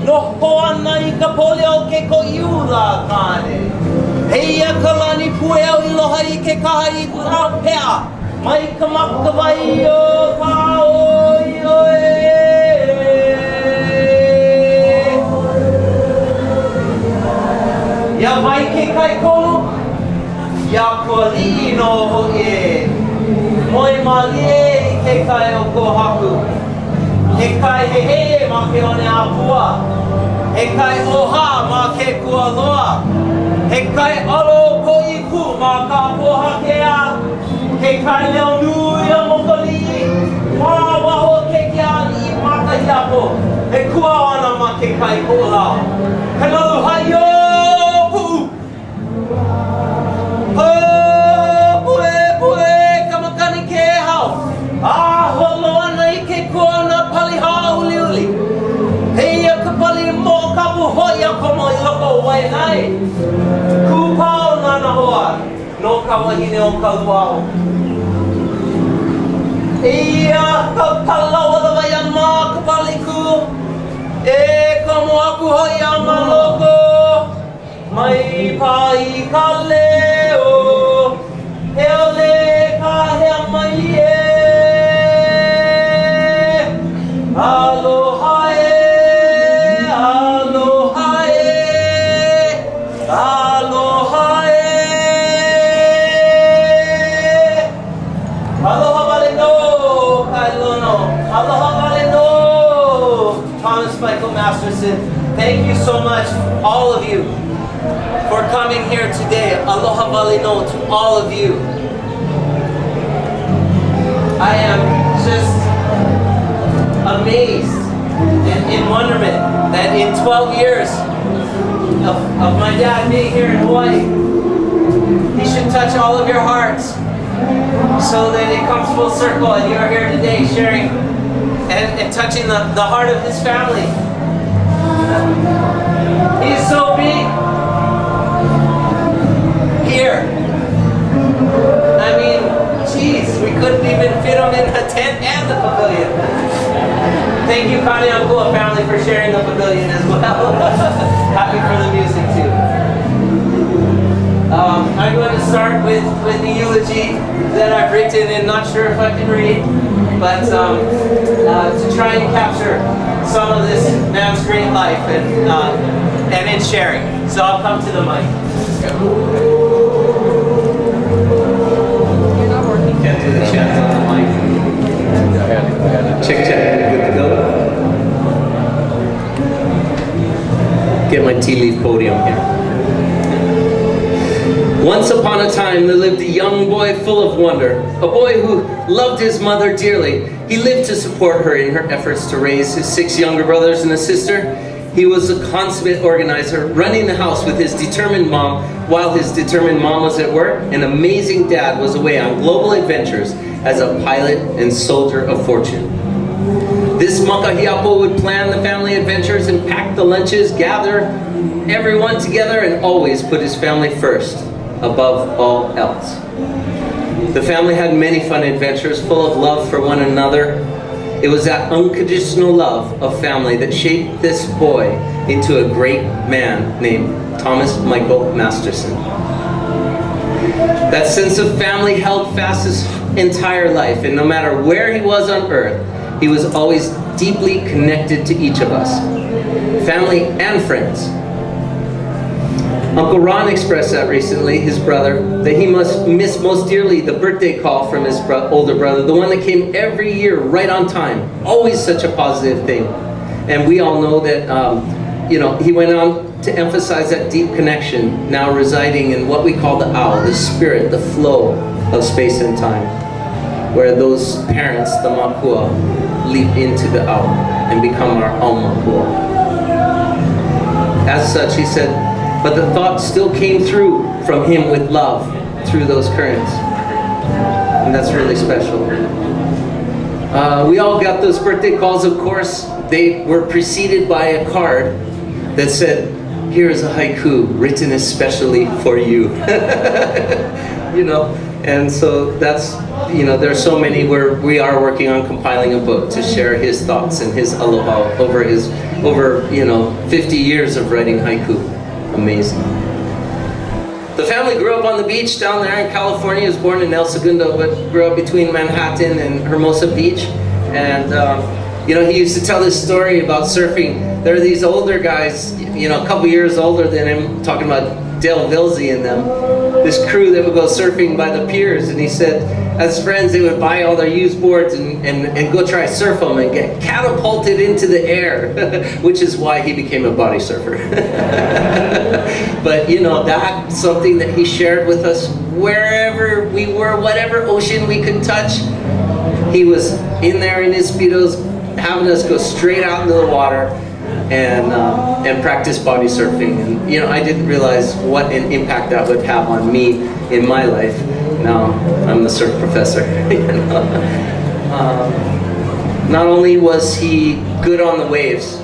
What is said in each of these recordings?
no hoana I ka pole o ke ko iula kane. Heia ka lani pue au I loha I ke kaha I lau pea. Mai ka makawai o ka oi oe. Ia vai ke kai kolo, ia ko lino ho e. Moi malie I ke kai o ko haku. He kai he he ma ke one apua. He kai oha ma ke kua loa. He kai alo ko I ku ma ka poha ke a. He kai leo nui a mokoli. Wa waho ke kia I ma ka hiapo. He kua ana ma ke kai ko lao. Kanalu hai o. Kupao nana hoa no kawahine o Kailua. Ia ka palawa la vai ama ka paliku. E ka moaku hoi ama loko. Mai pai ka leo. He ole ka hea mai e. Aloha e. Masterson, thank you so much, all of you, for coming here today. Aloha Valino to all of you. I am just amazed and in wonderment that in 12 years of my dad being here in Hawaii, he should touch all of your hearts so that it comes full circle and you are here today sharing and touching the heart of his family. He's so big. Here. I mean, geez, we couldn't even fit him in a tent and the pavilion. Thank you, Kailua family, for sharing the pavilion as well. Happy for the music too. I'm going to start with the eulogy that I've written and not sure if I can read, but to try and capture some of this man's great life and in sharing. So I'll come to the mic. You're not working. Can't do the chant on the mic. Check, good to go. Get my tea leaf podium here. Once upon a time, there lived a young boy full of wonder, a boy who loved his mother dearly. He lived to support her in her efforts to raise his 6 younger brothers and a sister. He was a consummate organizer, running the house with his determined mom. While his determined mom was at work, an amazing dad was away on global adventures as a pilot and soldier of fortune. This makahiapo would plan the family adventures and pack the lunches, gather everyone together, and always put his family first, above all else. The family had many fun adventures full of love for one another. It was that unconditional love of family that shaped this boy into a great man named Thomas Michael Masterson. That sense of family held fast his entire life, and no matter where he was on earth, he was always deeply connected to each of us, family and friends. Uncle Ron expressed that recently, his brother, that he must miss most dearly the birthday call from his older brother, the one that came every year right on time. Always such a positive thing. And we all know that, he went on to emphasize that deep connection, now residing in what we call the owl, the spirit, the flow of space and time, where those parents, the makua, leap into the owl and become our aumakua. As such, he said, but the thought still came through from him with love through those currents. And that's really special. We all got those birthday calls, of course. They were preceded by a card that said, "Here is a haiku written especially for you." And so that's, there's so many where we are working on compiling a book to share his thoughts and his aloha over 50 years of writing haiku. Amazing. The family grew up on the beach down there in California. He was born in El Segundo, but grew up between Manhattan and Hermosa Beach. And he used to tell this story about surfing. There are these older guys, a couple years older than him, talking about Dale Vilsey and them, this crew that would go surfing by the piers. And he said, as friends, they would buy all their used boards and go try surf them and get catapulted into the air, which is why he became a body surfer. But that's something that he shared with us wherever we were, whatever ocean we could touch. He was in there in his Speedos, having us go straight out into the water and practice body surfing. And I didn't realize what an impact that would have on me in my life. Now I'm the surf professor. Not only was he good on the waves,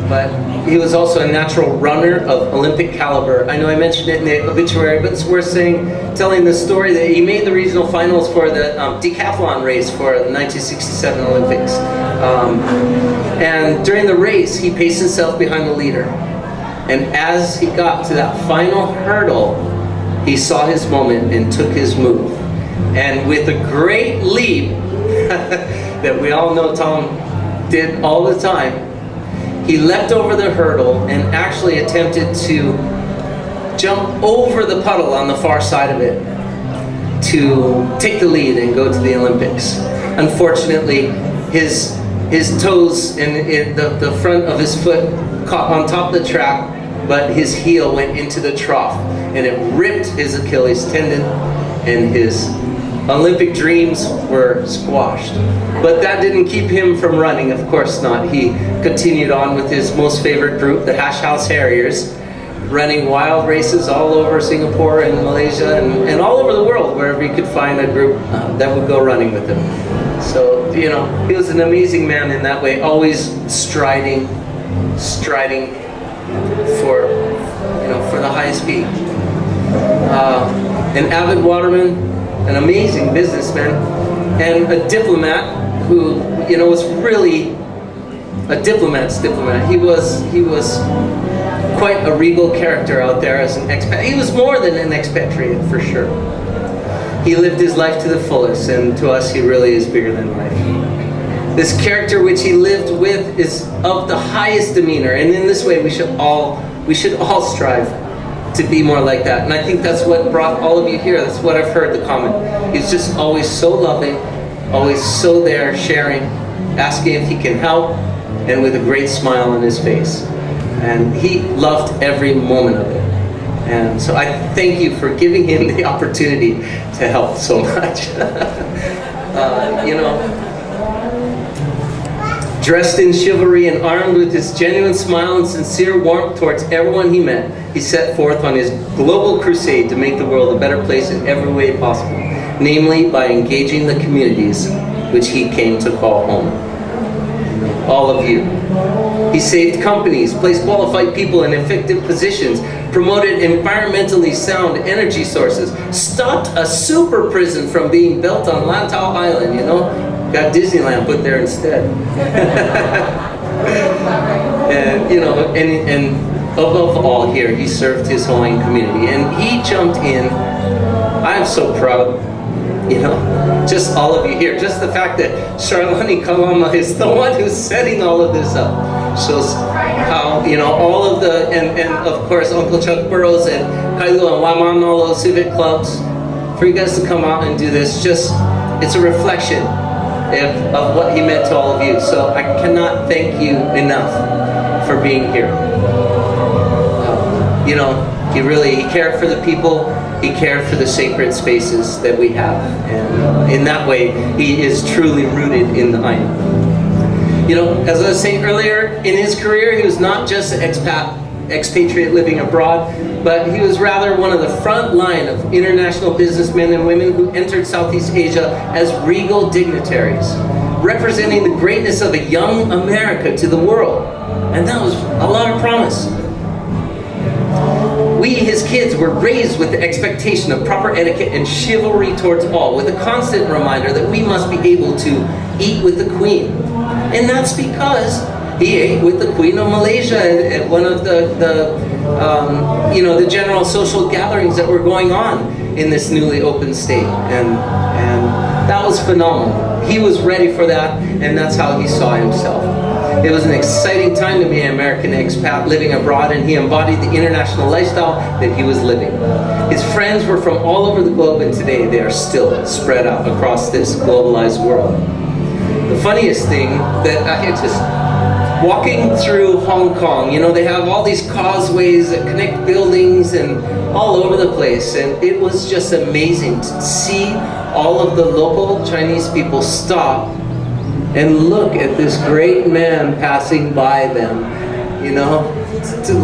but he was also a natural runner of Olympic caliber. I know I mentioned it in the obituary, but it's worth telling the story that he made the regional finals for the decathlon race for the 1967 Olympics. And during the race, he paced himself behind the leader. And as he got to that final hurdle, he saw his moment and took his move. And with a great leap that we all know Tom did all the time, he leapt over the hurdle and actually attempted to jump over the puddle on the far side of it to take the lead and go to the Olympics. Unfortunately, his toes and the front of his foot caught on top of the track, but his heel went into the trough and it ripped his Achilles tendon, and his Olympic dreams were squashed. But that didn't keep him from running, of course not. He continued on with his most favorite group, the Hash House Harriers, running wild races all over Singapore and Malaysia and all over the world, wherever he could find a group that would go running with him. So, he was an amazing man in that way, always striding for the highest peak. An avid waterman, an amazing businessman, and a diplomat who, was really a diplomat's diplomat. He was quite a regal character out there as an expat. He was more than an expatriate, for sure. He lived his life to the fullest, and to us, he really is bigger than life. This character which he lived with is of the highest demeanor, and in this way, we should all strive to be more like that. And I think that's what brought all of you here. That's what I've heard the comment. He's just always so loving, always so there, sharing, asking if he can help, and with a great smile on his face. And he loved every moment of it. And so I thank you for giving him the opportunity to help so much. Dressed in chivalry and armed with his genuine smile and sincere warmth towards everyone he met, he set forth on his global crusade to make the world a better place in every way possible, namely by engaging the communities which he came to call home. All of you. He saved companies, placed qualified people in effective positions, promoted environmentally sound energy sources, stopped a super prison from being built on Lantau Island, got Disneyland put there instead. and above all here, he served his Hawaiian community, and he jumped in. I'm so proud, just all of you here. Just the fact that Charlani Kalama is the one who's setting all of this up shows how, all of the, and of course Uncle Chuck Burrows and Kailua and Waimanolo civic clubs, for you guys to come out and do this, it's a reflection of what he meant to all of you. So I cannot thank you enough for being here. He cared for the people, he cared for the sacred spaces that we have. And in that way, he is truly rooted in the Aina. As I was saying earlier, in his career, he was not just an expatriate living abroad, but he was rather one of the front line of international businessmen and women who entered Southeast Asia as regal dignitaries, representing the greatness of a young America to the world. And that was a lot of promise. We, his kids, were raised with the expectation of proper etiquette and chivalry towards all, with a constant reminder that we must be able to eat with the Queen. And that's because he ate with the Queen of Malaysia at one of the general social gatherings that were going on in this newly opened state. And that was phenomenal. He was ready for that, and that's how he saw himself. It was an exciting time to be an American expat living abroad, and he embodied the international lifestyle that he was living. His friends were from all over the globe, and today they are still spread out across this globalized world. The funniest thing that I just walking through Hong Kong, they have all these causeways that connect buildings and all over the place, and it was just amazing to see all of the local Chinese people stop and look at this great man passing by them,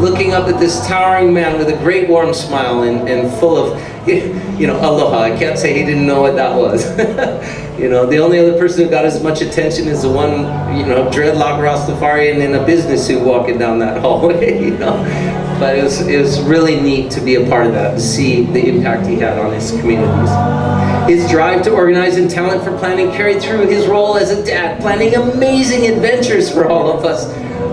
looking up at this towering man with a great warm smile and full of, aloha. I can't say he didn't know what that was. The only other person who got as much attention is the one, dreadlock Rastafarian in a business suit walking down that hallway, But it was really neat to be a part of that, to see the impact he had on his communities. His drive to organize and talent for planning carried through his role as a dad, planning amazing adventures for all of us,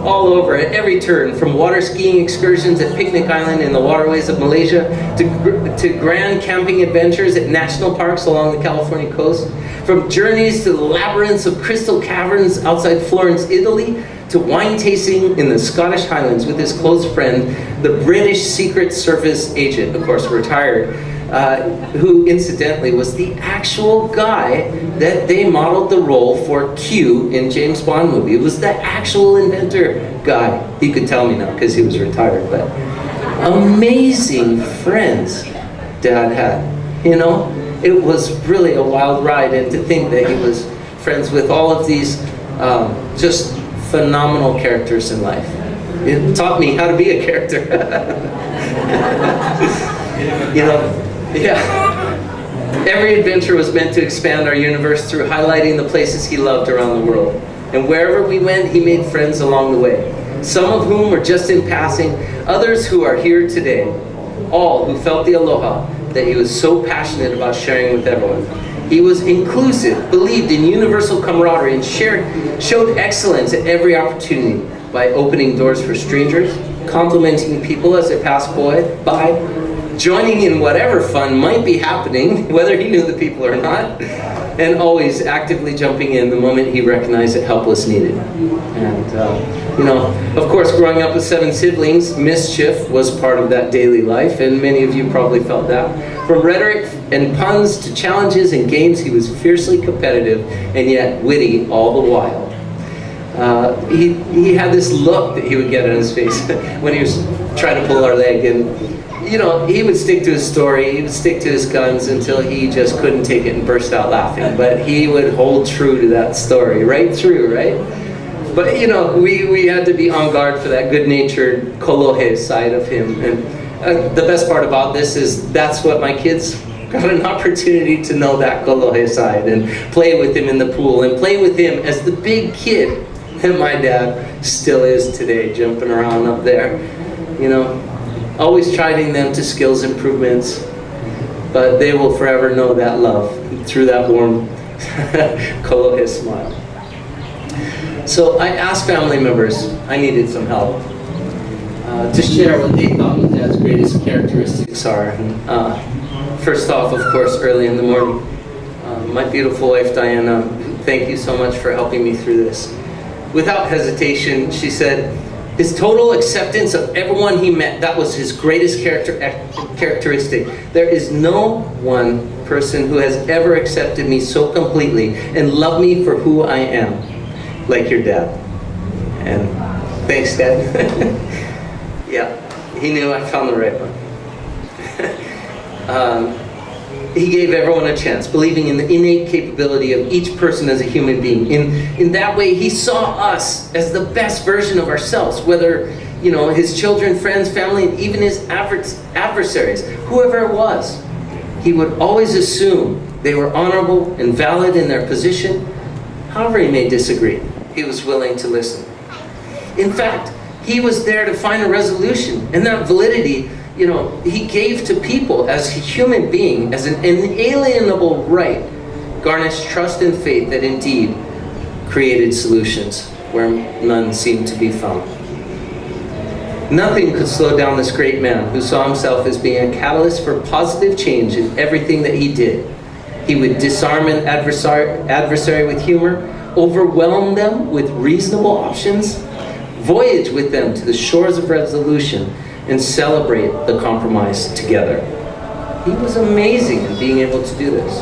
all over at every turn, from water skiing excursions at Picnic Island in the waterways of Malaysia to grand camping adventures at national parks along the California coast, from journeys to the labyrinths of crystal caverns outside Florence, Italy, to wine tasting in the Scottish Highlands with his close friend, the British Secret Service agent, of course retired, who incidentally was the actual guy that they modeled the role for Q in James Bond movie. It was the actual inventor guy. He could tell me now because he was retired, but amazing friends Dad had. It was really a wild ride, and to think that he was friends with all of these just phenomenal characters in life. It taught me how to be a character. Every adventure was meant to expand our universe through highlighting the places he loved around the world. And wherever we went, he made friends along the way. Some of whom were just in passing, others who are here today. All who felt the aloha that he was so passionate about sharing with everyone. He was inclusive, believed in universal camaraderie, and showed excellence at every opportunity by opening doors for strangers, complimenting people as they passed by, joining in whatever fun might be happening, whether he knew the people or not, and always actively jumping in the moment he recognized that help was needed. And, of course, growing up with 7 siblings, mischief was part of that daily life, and many of you probably felt that. From rhetoric and puns to challenges and games, he was fiercely competitive and yet witty all the while. He had this look that he would get on his face when he was trying to pull our leg, and he would stick to his story, he would stick to his guns until he just couldn't take it and burst out laughing. But he would hold true to that story, right through, right? But we had to be on guard for that good-natured kolohe side of him. And the best part about this is that's what my kids got an opportunity to know, that kolohe side, and play with him in the pool, and play with him as the big kid that my dad still is today, jumping around up there. Always chiding them to skills improvements, but they will forever know that love through that warm kolohe smile. So I asked family members, I needed some help, to share what they thought my dad's greatest characteristics are. First off, of course, early in the morning, my beautiful wife Diana, thank you so much for helping me through this. Without hesitation, she said, his total acceptance of everyone he met, that was his greatest characteristic. There is no one person who has ever accepted me so completely and loved me for who I am, like your dad. And thanks, Dad. Yeah, he knew I found the right one. He gave everyone a chance, believing in the innate capability of each person as a human being. In that way, he saw us as the best version of ourselves, whether, his children, friends, family, and even his adversaries, whoever it was. He would always assume they were honorable and valid in their position. However he may disagree, he was willing to listen. In fact, he was there to find a resolution, and that validity you know, he gave to people as a human being, as an inalienable right, garnished trust and faith that indeed created solutions where none seemed to be found. Nothing could slow down this great man who saw himself as being a catalyst for positive change in everything that he did. He would disarm an adversary with humor, overwhelm them with reasonable options, voyage with them to the shores of resolution, and celebrate the compromise together. He was amazing in being able to do this.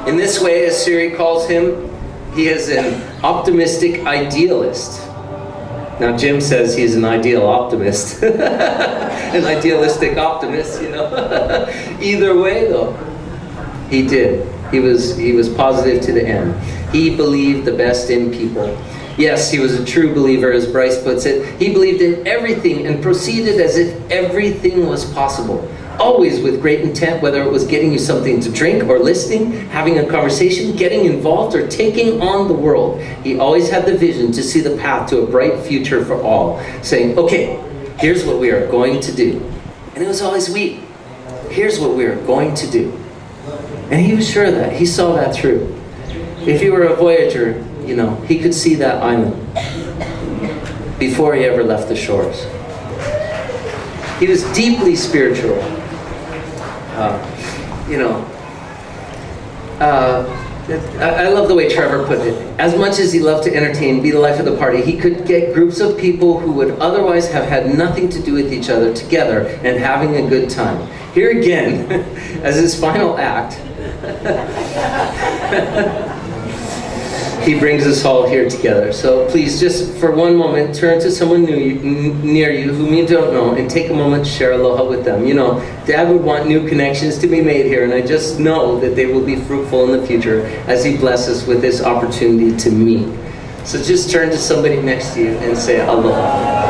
In this way, as Siri calls him, he is an optimistic idealist. Now Jim says he's an ideal optimist. An idealistic optimist, you know. Either way though, he did. He was positive to the end. He believed the best in people. Yes, he was a true believer, as Bryce puts it. He believed in everything and proceeded as if everything was possible. Always with great intent, whether it was getting you something to drink or listening, having a conversation, getting involved, or taking on the world. He always had the vision to see the path to a bright future for all, saying, okay, here's what we are going to do. And it was always we. Here's what we are going to do. And he was sure of that. He saw that through. If he were a voyager, you know, he could see that island before he ever left the shores. He was deeply spiritual. I love the way Trevor put it. As much as he loved to entertain, be the life of the party, he could get groups of people who would otherwise have had nothing to do with each other together and having a good time. Here again, as his final act, he brings us all here together. So please, just for one moment, turn to someone near you whom you don't know and take a moment to share aloha with them. You know, Dad would want new connections to be made here, and I just know that they will be fruitful in the future as he blesses us with this opportunity to meet. So just turn to somebody next to you and say aloha.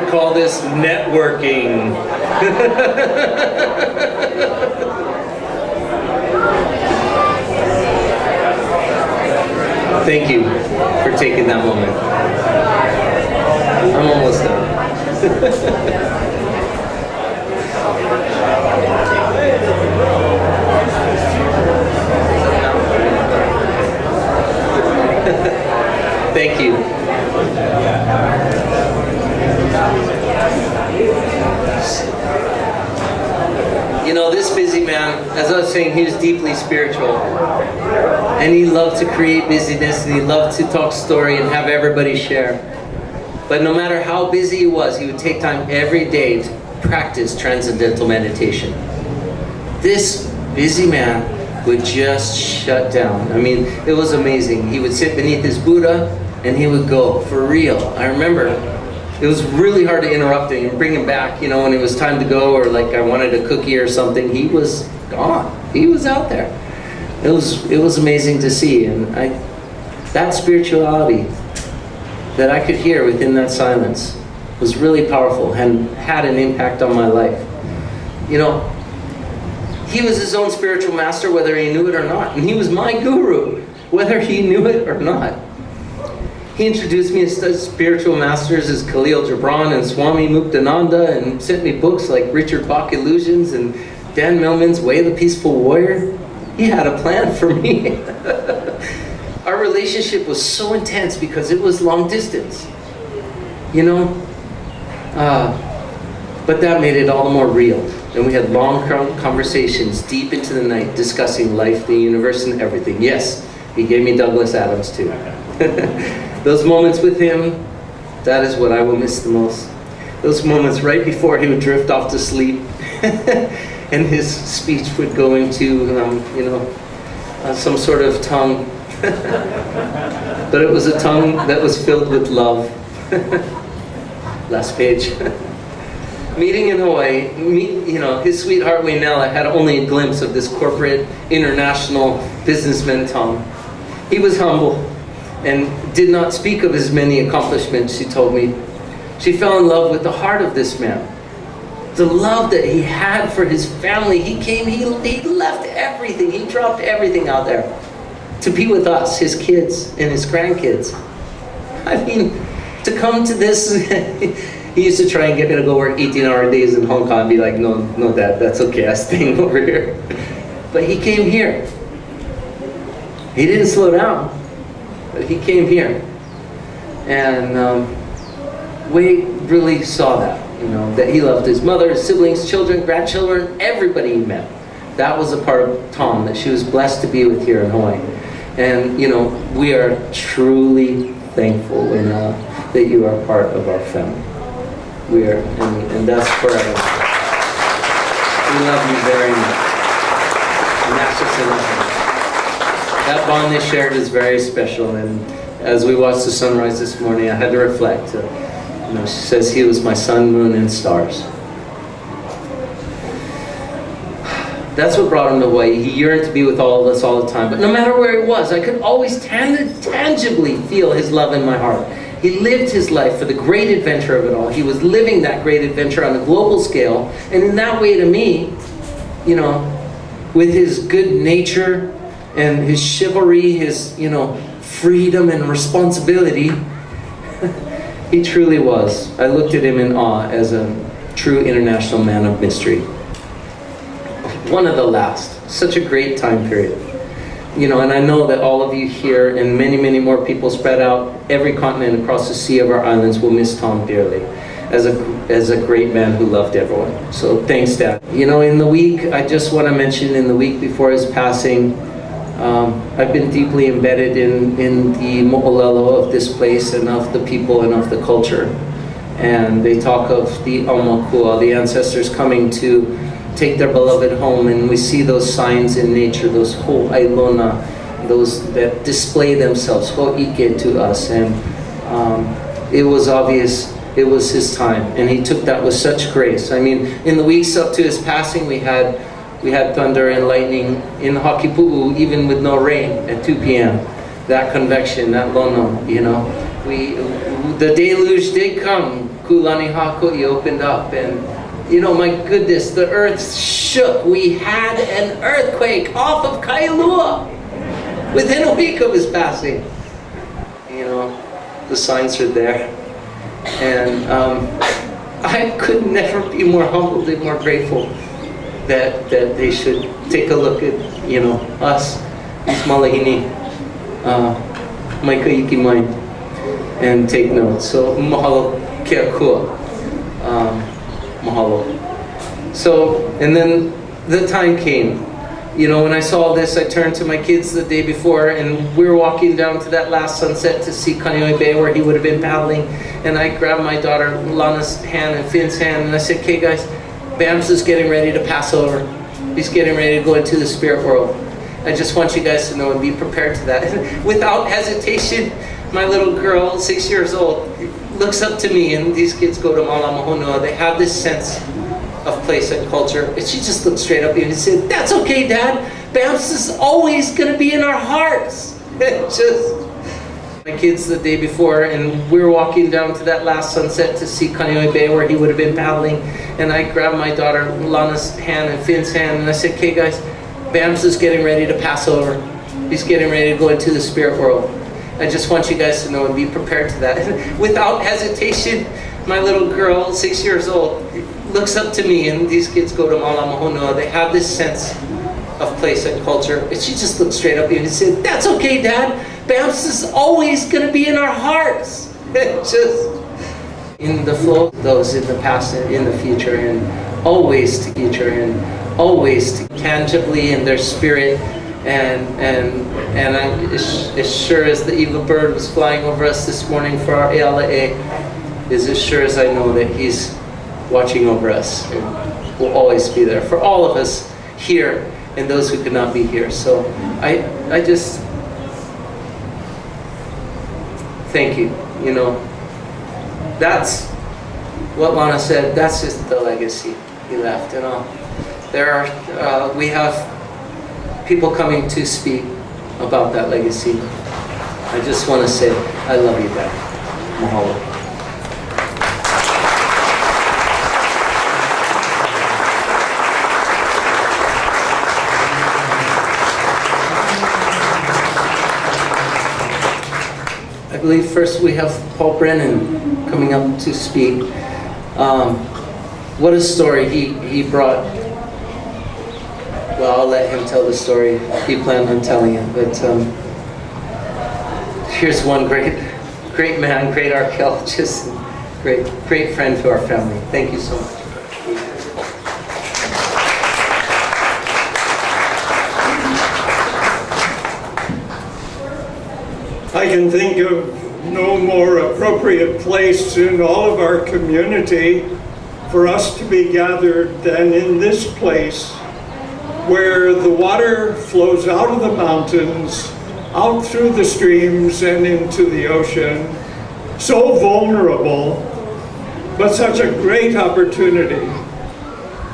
Call this networking. Thank you for taking that moment. I'm almost done. Thank you. You know, this busy man, as I was saying, he was deeply spiritual. And he loved to create busyness, and he loved to talk story and have everybody share. But no matter how busy he was, he would take time every day to practice transcendental meditation. This busy man would just shut down. I mean, it was amazing. He would sit beneath his Buddha, and he would go, for real. I remember it was really hard to interrupt him and bring him back, you know, when it was time to go, or like I wanted a cookie or something. He was gone. He was out there. It was amazing to see, and that spirituality that I could hear within that silence was really powerful and had an impact on my life. You know, he was his own spiritual master, whether he knew it or not, and he was my guru, whether he knew it or not. He introduced me to spiritual masters as Khalil Gibran and Swami Muktananda, and sent me books like Richard Bach Illusions and Dan Millman's Way of the Peaceful Warrior. He had a plan for me. Our relationship was so intense because it was long distance, you know? But that made it all the more real. And we had long conversations deep into the night discussing life, the universe, and everything. Yes, he gave me Douglas Adams too. Those moments with him, that is what I will miss the most. Those moments right before he would drift off to sleep and his speech would go into, you know, some sort of tongue. But it was a tongue that was filled with love. Last page. Meeting in Hawaii, his sweetheart Waynella had only a glimpse of this corporate, international businessman Tom. He was humble and did not speak of his many accomplishments, she told me. She fell in love with the heart of this man. The love that he had for his family. He left everything, he dropped everything out there to be with us, his kids and his grandkids. I mean, to come to this, he used to try and get me to go work 18-hour days in Hong Kong and be like, no, Dad, that's okay, I'm staying over here. But he came here. He didn't slow down, but he came here. And we really saw that, that he loved his mother, his siblings, children, grandchildren, everybody he met. That was a part of Tom that she was blessed to be with here in Hawaii. And, we are truly thankful that you are part of our family. We are, and that's forever. We love you very much. Masterson. That bond they shared is very special, and as we watched the sunrise this morning, I had to reflect. She says he was my sun, moon, and stars. That's what brought him to Hawaii. He yearned to be with all of us all the time. But no matter where he was, I could always tangibly feel his love in my heart. He lived his life for the great adventure of it all. He was living that great adventure on a global scale. And in that way to me, with his good nature and his chivalry, his, freedom and responsibility, he truly was. I looked at him in awe as a true international man of mystery. One of the last. Such a great time period. And I know that all of you here and many, many more people spread out every continent across the sea of our islands will miss Tom dearly as a great man who loved everyone. So thanks, Dad. In the week, I just want to mention in the week before his passing, I've been deeply embedded in the mo'olelo of this place and of the people and of the culture. And they talk of the aumakua, the ancestors coming to take their beloved home, and we see those signs in nature, those ho'ailona, those that display themselves, ho'ike to us. And it was obvious it was his time, and he took that with such grace. I mean, in the weeks up to his passing, we had thunder and lightning in Hakipu'u, even with no rain at 2 p.m. That convection, that lono, the deluge did come. Kulani Haku'i opened up, and my goodness, the earth shook. We had an earthquake off of Kailua within a week of his passing. The signs are there. And I could never be more humbled and more grateful that they should take a look at, us, these malahini, maika iki mai, and take notes. So mahalo ke akua. Mahalo. So, and then the time came. When I saw this, I turned to my kids the day before, and we were walking down to that last sunset to see Kailua Bay where he would have been paddling. And I grabbed my daughter Lana's hand and Finn's hand, and I said, "Okay, guys, Bams is getting ready to pass over. He's getting ready to go into the spirit world. I just want you guys to know and be prepared to that." And without hesitation, my little girl, 6 years old, looks up to me, and these kids go to Mala Mahonua. They have this sense of place and culture. And she just looked straight up at me and said, "That's okay, Dad. Bams is always going to be in our hearts." My kids the day before, and we were walking down to that last sunset to see Kailua Bay where he would have been paddling. And I grabbed my daughter Lana's hand and Finn's hand, and I said, "Okay, guys, Bams is getting ready to pass over. He's getting ready to go into the spirit world. I just want you guys to know and be prepared to that." And without hesitation, my little girl, 6 years old, looks up to me, and these kids go to Mala Mahonua. They have this sense of place and culture. And she just looked straight up at me and said, "That's okay, Dad. Bams is always going to be in our hearts." Just in the flow of those in the past and in the future, and always to future, and always to tangibly in their spirit. And as sure as the eagle bird was flying over us this morning for our ELA, is as sure as I know that he's watching over us and will always be there for all of us here and those who could not be here. So I just thank you. You know, that's what Lana said. That's just the legacy he left. And there are we have people coming to speak about that legacy. I just want to say I love you, Dad. Mahalo. I believe first we have Paul Brennan coming up to speak. What a story he brought. Well, I'll let him tell the story. He planned on telling it, but here's one great man, great archaeologist, great friend to our family. Thank you so much. I can think of no more appropriate place in all of our community for us to be gathered than in this place, where the water flows out of the mountains, out through the streams and into the ocean. So vulnerable, but such a great opportunity.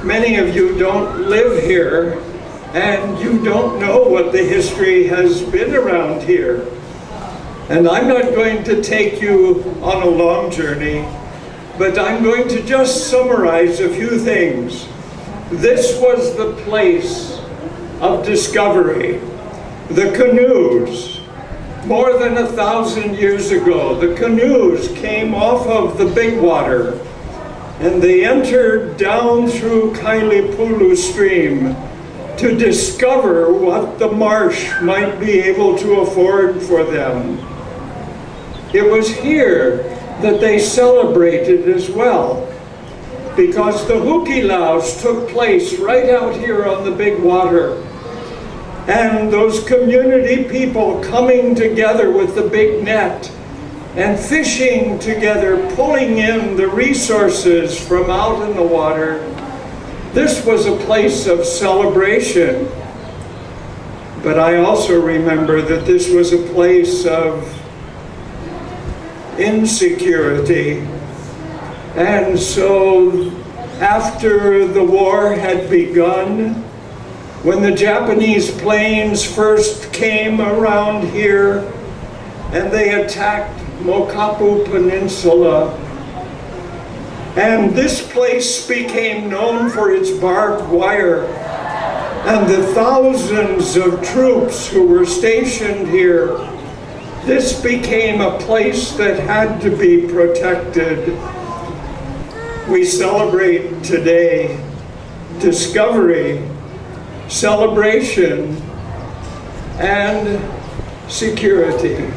Many of you don't live here, and you don't know what the history has been around here. And I'm not going to take you on a long journey, but I'm going to just summarize a few things. This was the place of discovery. The canoes, more than 1,000 years ago, the canoes came off of the big water and they entered down through Kailua stream to discover what the marsh might be able to afford for them. It was here that they celebrated as well, because the hukilaus took place right out here on the big water. And those community people coming together with the big net and fishing together, pulling in the resources from out in the water. This was a place of celebration. But I also remember that this was a place of insecurity. And so after the war had begun, when the Japanese planes first came around here and they attacked Mokapu Peninsula, and this place became known for its barbed wire and the thousands of troops who were stationed here, this became a place that had to be protected. We celebrate today discovery, celebration, and security.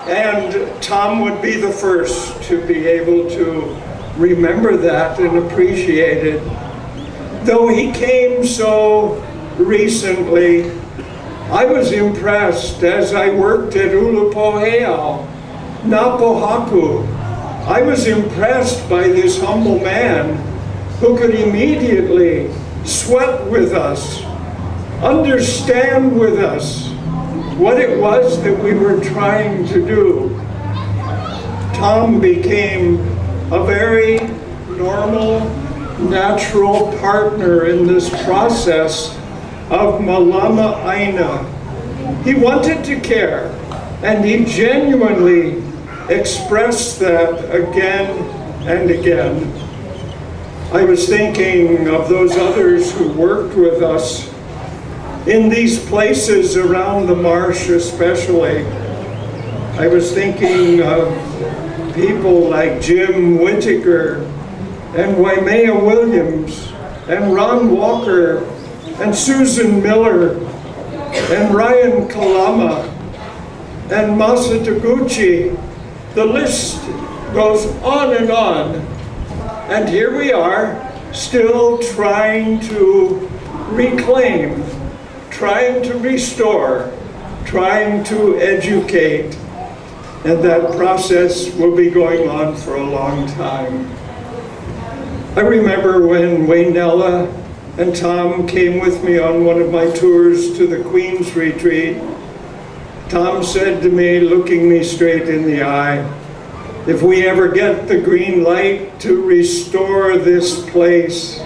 And Tom would be the first to be able to remember that and appreciate it. Though he came so recently, I was impressed as I worked at Ulupoheao, Napohaku. I was impressed by this humble man who could immediately sweat with us, understand with us what it was that we were trying to do. Tom became a very normal, natural partner in this process of Malama Aina. He wanted to care, and he genuinely expressed that again and again. I was thinking of those others who worked with us in these places around the marsh especially. I was thinking of people like Jim Whittaker and Waimea Williams and Ron Walker and Susan Miller and Ryan Kalama and Masa Taguchi. The list goes on and on. And here we are, still trying to reclaim, trying to restore, trying to educate. And that process will be going on for a long time. I remember when Waynella and Tom came with me on one of my tours to the Queen's Retreat, Tom said to me, looking me straight in the eye, if we ever get the green light to restore this place,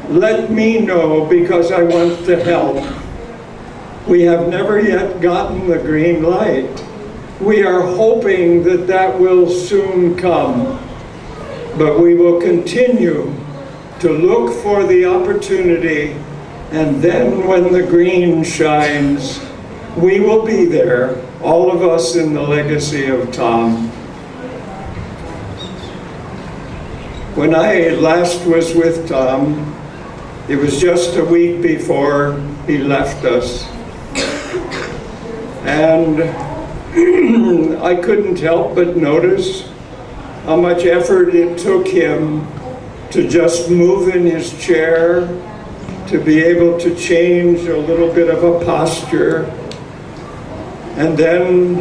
let me know because I want to help. We have never yet gotten the green light. We are hoping that that will soon come, but we will continue to look for the opportunity, and then when the green shines, we will be there, all of us in the legacy of Tom. When I last was with Tom, it was just a week before he left us. And I couldn't help but notice how much effort it took him to just move in his chair, to be able to change a little bit of a posture. And then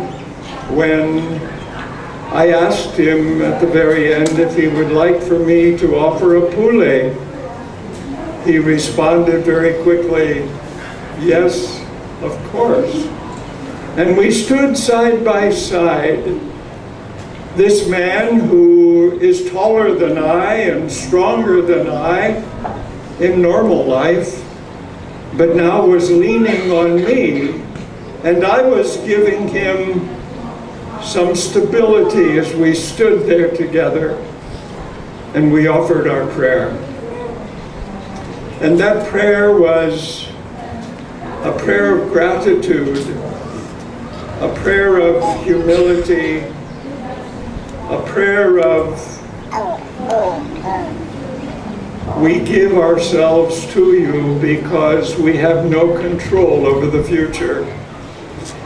when I asked him at the very end if he would like for me to offer a poulet, he responded very quickly, yes, of course. And we stood side by side. This man who is taller than I and stronger than I in normal life, but now was leaning on me, and I was giving him some stability as we stood there together, and we offered our prayer. And that prayer was a prayer of gratitude, a prayer of humility, a prayer of we give ourselves to you because we have no control over the future.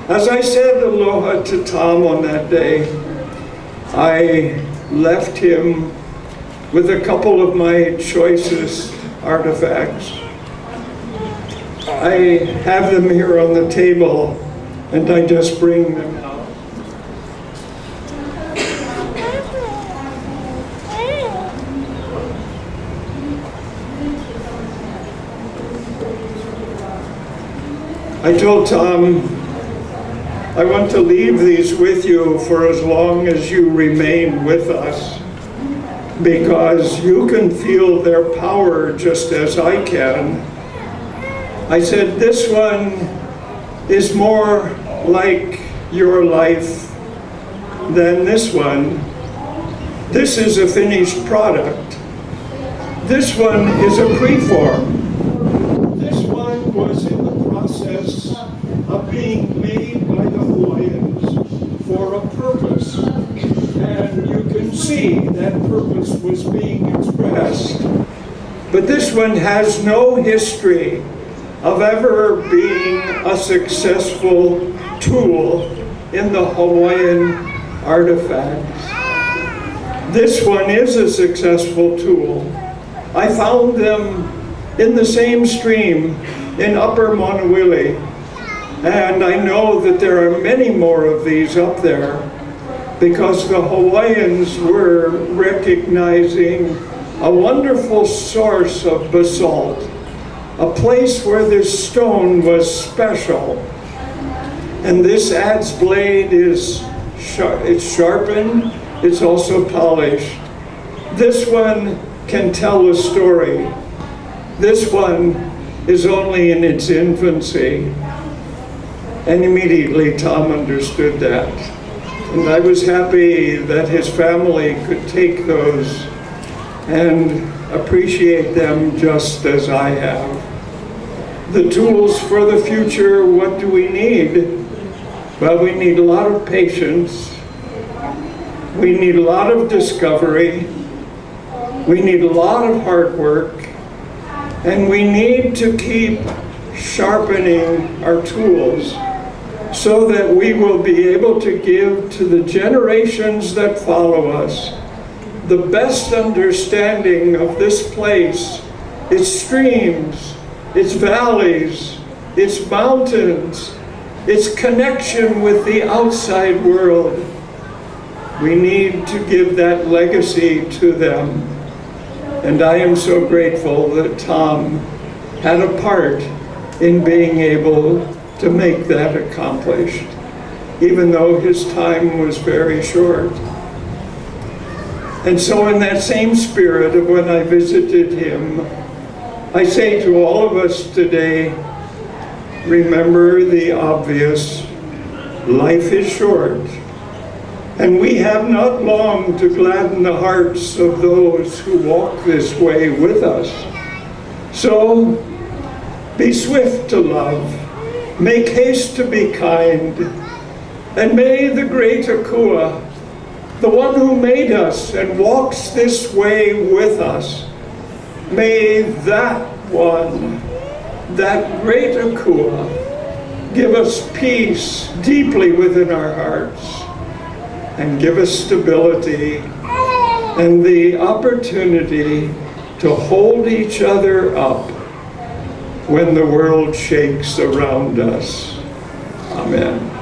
As I said aloha to Tom on that day, I left him with a couple of my choicest artifacts. I have them here on the table, and I just bring them out. I told Tom, I want to leave these with you for as long as you remain with us, because you can feel their power just as I can. I said, this one is more like your life than this one. This is a finished product. This one is a preform. This one was in the process of being made by the Hawaiians for a purpose. And you can see that purpose was being expressed. But this one has no history of ever being a successful tool in the Hawaiian artifacts. This one is a successful tool. I found them in the same stream in Upper Monowili, and I know that there are many more of these up there because the Hawaiians were recognizing a wonderful source of basalt, a place where this stone was special. And this adze blade is it's sharpened, it's also polished. This one can tell a story. This one is only in its infancy. And immediately Tom understood that. And I was happy that his family could take those and appreciate them just as I have. The tools for the future, what do we need? Well, we need a lot of patience. We need a lot of discovery. We need a lot of hard work. And we need to keep sharpening our tools so that we will be able to give to the generations that follow us the best understanding of this place, its streams, its valleys, its mountains, its connection with the outside world. We need to give that legacy to them. And I am so grateful that Tom had a part in being able to make that accomplished, even though his time was very short. And so in that same spirit of when I visited him, I say to all of us today, remember the obvious. Life is short, and we have not long to gladden the hearts of those who walk this way with us. So, be swift to love, make haste to be kind, and may the great Akua, the one who made us and walks this way with us, may that one, that great Akua, give us peace deeply within our hearts, and give us stability and the opportunity to hold each other up when the world shakes around us. Amen.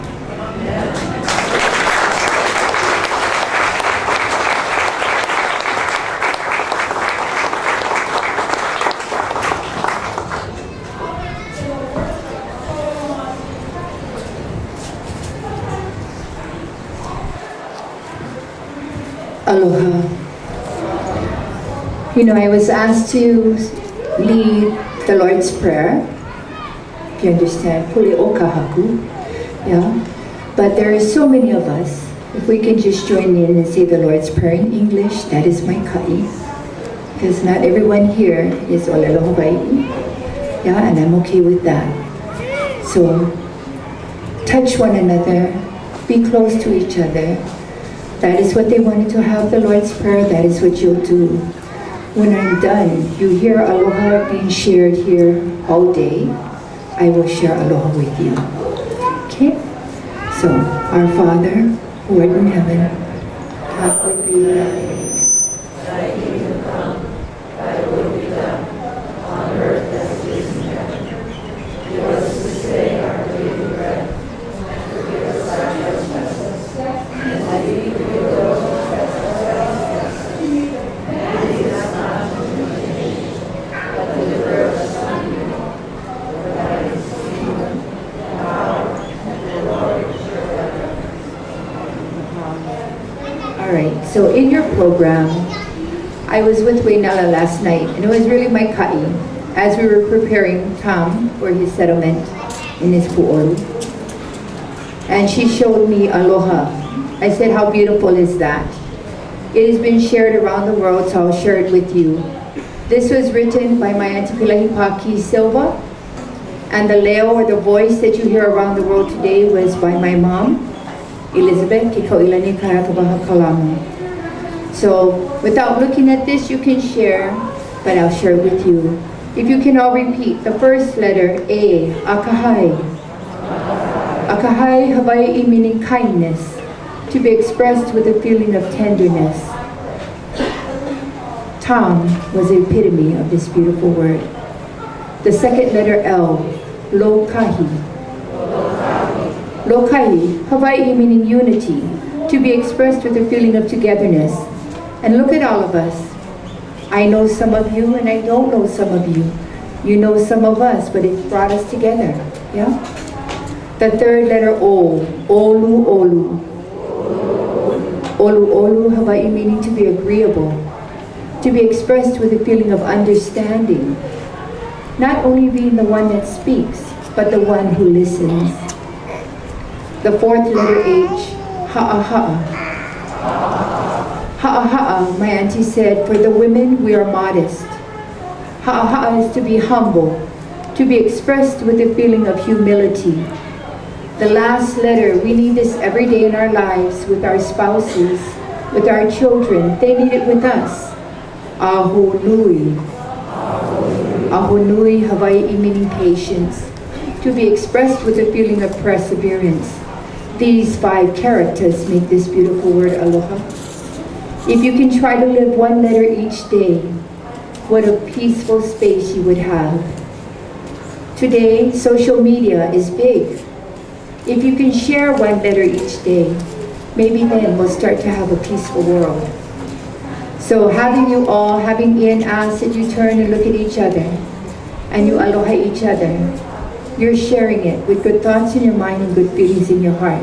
Aloha. You know, I was asked to lead the Lord's Prayer, if you understand, Pule o kahaku, yeah. But there are so many of us. If we can just join in and say the Lord's Prayer in English, that is my kai. Because not everyone here is Olelo Hawaii, yeah, and I'm okay with that. So, touch one another, be close to each other. That is what they wanted to have the Lord's Prayer. That is what you'll do. When I'm done, you hear aloha being shared here all day. I will share aloha with you. Okay? So, our Father, who art in heaven, hallowed be thy name. Thy kingdom come, thy will be done, on earth as it is in heaven. Give us this day our daily bread, and forgive us our trespasses, and we forgive those who trespass against us. And lead us not into temptation, but deliver us from evil. For thine is the kingdom, the power, and the glory forever. All right, so in your program, I was with Wainala last night, and it was really my kai as we were preparing Tom for his settlement in his pu'olu. And she showed me aloha. I said, how beautiful is that? It has been shared around the world, so I'll share it with you. This was written by my Auntie Pilahipaki Silva, and the leo, or the voice that you hear around the world today, was by my mom, Elizabeth Kikailani Karakabaha Kalamu. So, without looking at this, you can share, but I'll share it with you. If you can all repeat the first letter, A, akahai. Akahai Hawaii meaning kindness, to be expressed with a feeling of tenderness. Tom was the epitome of this beautiful word. The second letter, L, lokahi. Lokahi, Hawaii meaning unity, to be expressed with a feeling of togetherness. And look at all of us. I know some of you and I don't know some of you. You know some of us, but it brought us together, yeah? The third letter, O, olu olu. Olu olu, Hawaii meaning to be agreeable, to be expressed with a feeling of understanding. Not only being the one that speaks, but the one who listens. The fourth letter, H, ha'a. Ha'a, my auntie said, for the women, we are modest. Ha'a is to be humble, to be expressed with a feeling of humility. The last letter, we need this every day in our lives, with our spouses, with our children. They need it with us. Ahu nui. Ahu nui, Hawaii meaning patience, to be expressed with a feeling of perseverance. These 5 characters make this beautiful word aloha. If you can try to live one letter each day, what a peaceful space you would have. Today, social media is big. If you can share one letter each day, maybe then we'll start to have a peaceful world. So having Ian ask that you turn and look at each other and you aloha each other, you're sharing it with good thoughts in your mind and good feelings in your heart.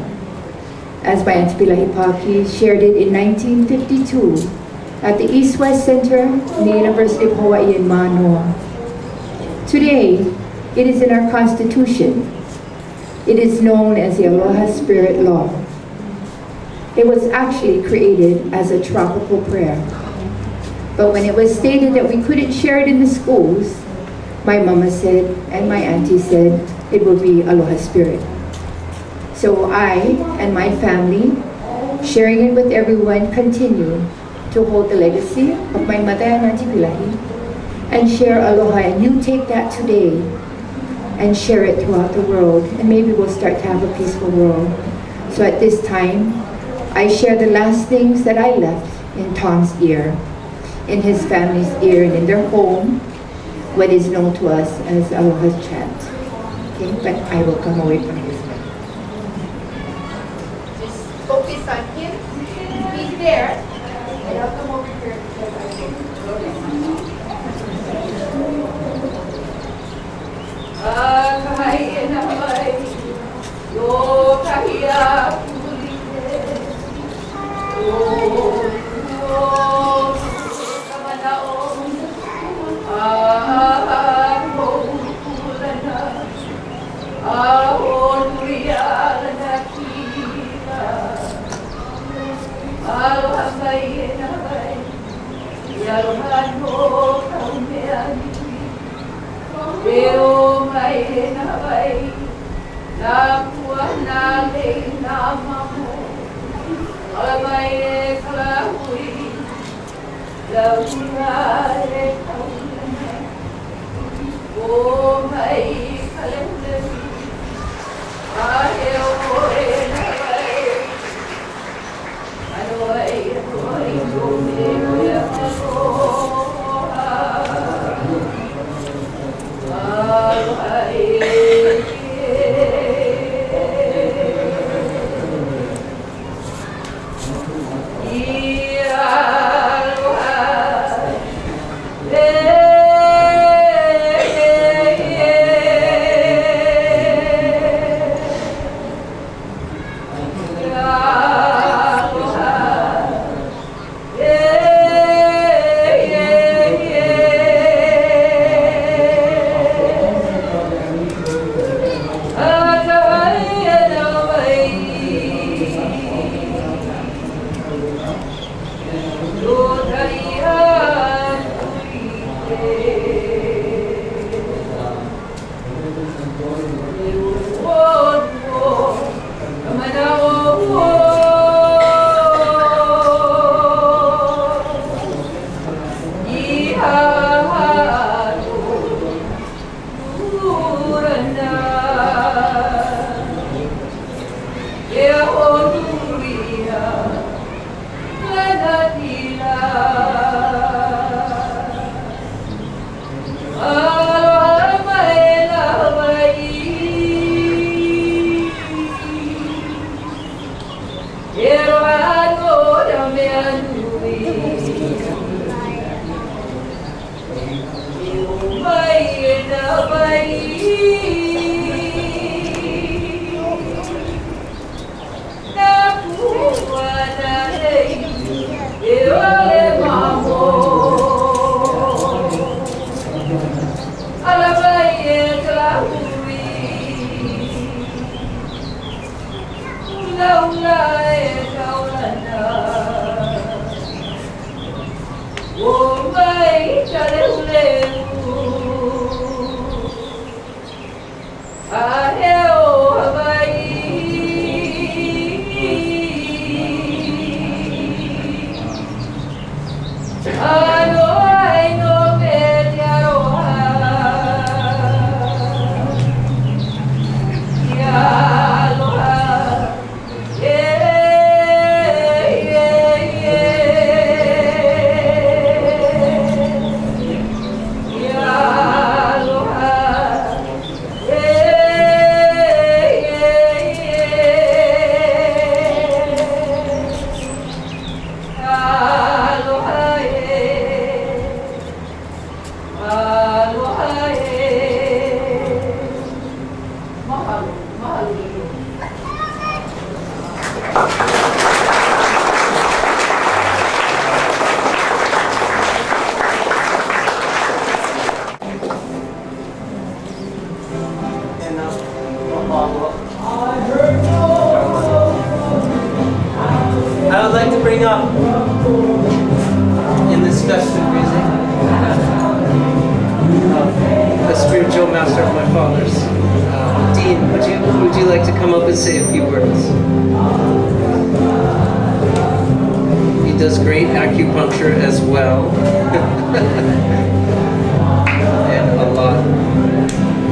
As my Auntie Pilahipaki shared it in 1952 at the East-West Center in the University of Hawaii in Manoa. Today, it is in our Constitution. It is known as the Aloha Spirit Law. It was actually created as a tropical prayer. But when it was stated that we couldn't share it in the schools, my mama said and my auntie said it would be Aloha Spirit. So I and my family, sharing it with everyone, continue to hold the legacy of my mother and Auntie Pilahi and share Aloha. And you take that today and share it throughout the world, and maybe we'll start to have a peaceful world. So at this time, I share the last things that I left in Tom's ear, in his family's ear, and in their home, what is known to us as Aloha's chant. Okay, but I will come away from this one. Just focus on him. He's there, and I'll come over here because I think. the spiritual master of my fathers. Dean, would you like to come up and say a few words? He does great acupuncture as well. And a lot.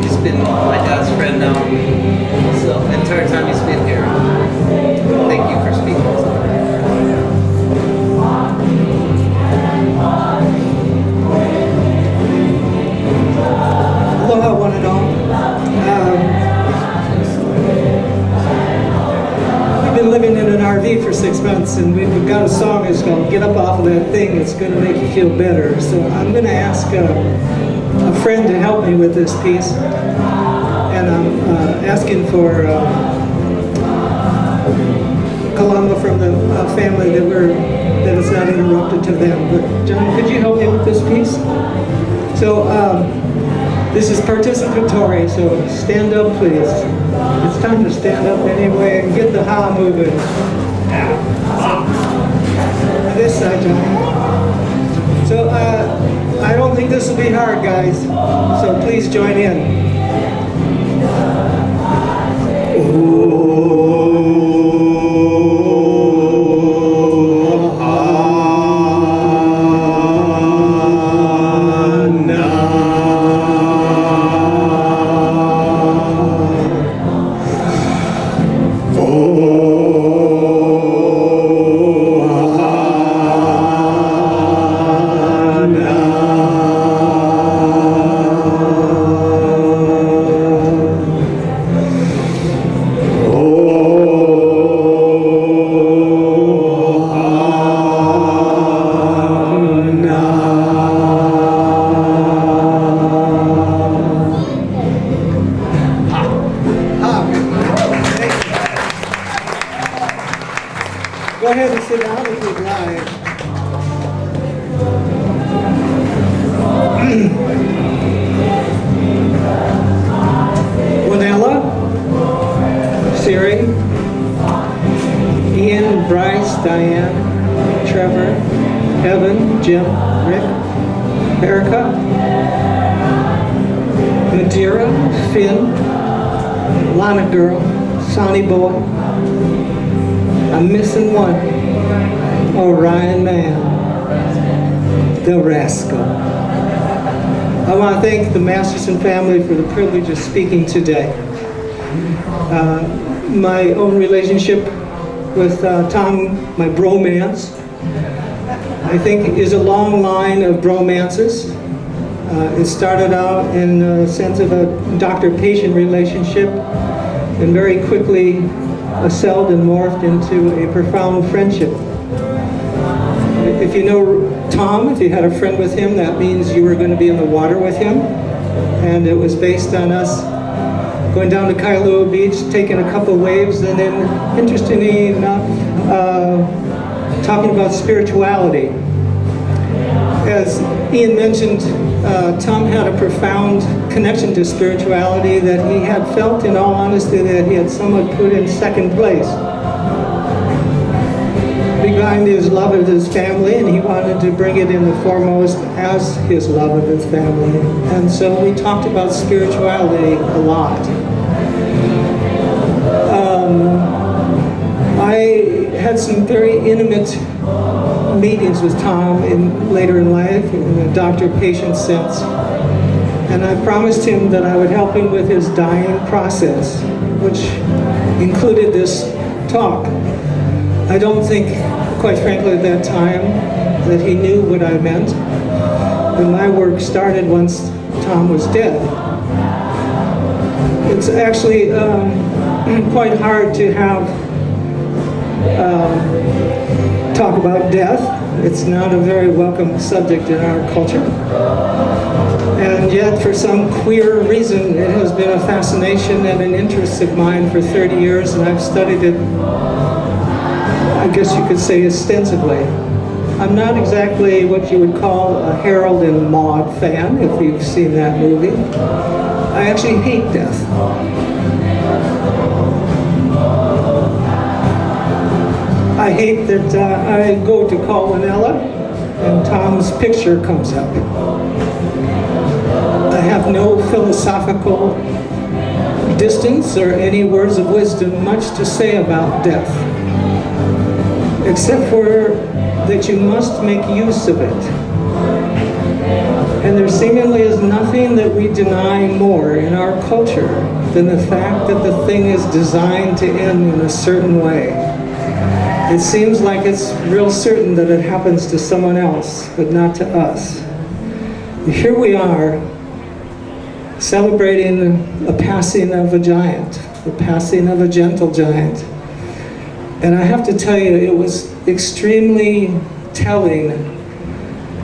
He's been my dad's friend now. So the entire time he's been here. Thank you for speaking. Aloha, one and all. We've been living in an RV for 6 months, and we've got a song that's called "Get Up Off of That Thing." It's going to make you feel better. So I'm going to ask a friend to help me with this piece, and I'm asking for Kalama from the family that it's not interrupted to them. But John, could you help me with this piece? So. This is participatory, so stand up, please. It's time to stand up anyway and get the ha moving. This side, John. So I don't think this will be hard, guys. So please join in. Go ahead and sit down if you'd like. Winella, Siri, Ian, Bryce, Diane, Trevor, Evan, Jim, Rick, Erica, Madeira, Finn, Lana Girl, Sonny Boy. I'm missing one. Orion Man, the rascal. I want to thank the Masterson family for the privilege of speaking today. My own relationship with Tom, my bromance, I think is a long line of bromances. It started out in a sense of a doctor-patient relationship and very quickly excelled and morphed into a profound friendship. If you know Tom, if you had a friend with him, that means you were going to be in the water with him. And it was based on us going down to Kailua Beach, taking a couple waves, and then, interestingly enough, talking about spirituality. As Ian mentioned, Tom had a profound connection to spirituality that he had felt, in all honesty, that he had somewhat put in second place behind his love of his family, and he wanted to bring it in the foremost as his love of his family. And so we talked about spirituality a lot. I had some very intimate meetings with Tom later in life, in a doctor-patient sense. And I promised him that I would help him with his dying process, which included this talk. I don't think, quite frankly, at that time, that he knew what I meant. But my work started once Tom was dead. It's actually quite hard to talk about death. It's not a very welcome subject in our culture. And yet, for some queer reason, it has been a fascination and an interest of mine for 30 years, and I've studied it, I guess you could say, extensively. I'm not exactly what you would call a Harold and Maude fan, if you've seen that movie. I actually hate death. I hate that I go to call Winella and Tom's picture comes up. I have no philosophical distance or any words of wisdom much to say about death, except for that you must make use of it. And there seemingly is nothing that we deny more in our culture than the fact that the thing is designed to end in a certain way. It seems like it's real certain that it happens to someone else, but not to us. Here we are, celebrating a passing of a giant, the passing of a gentle giant. And I have to tell you, it was extremely telling,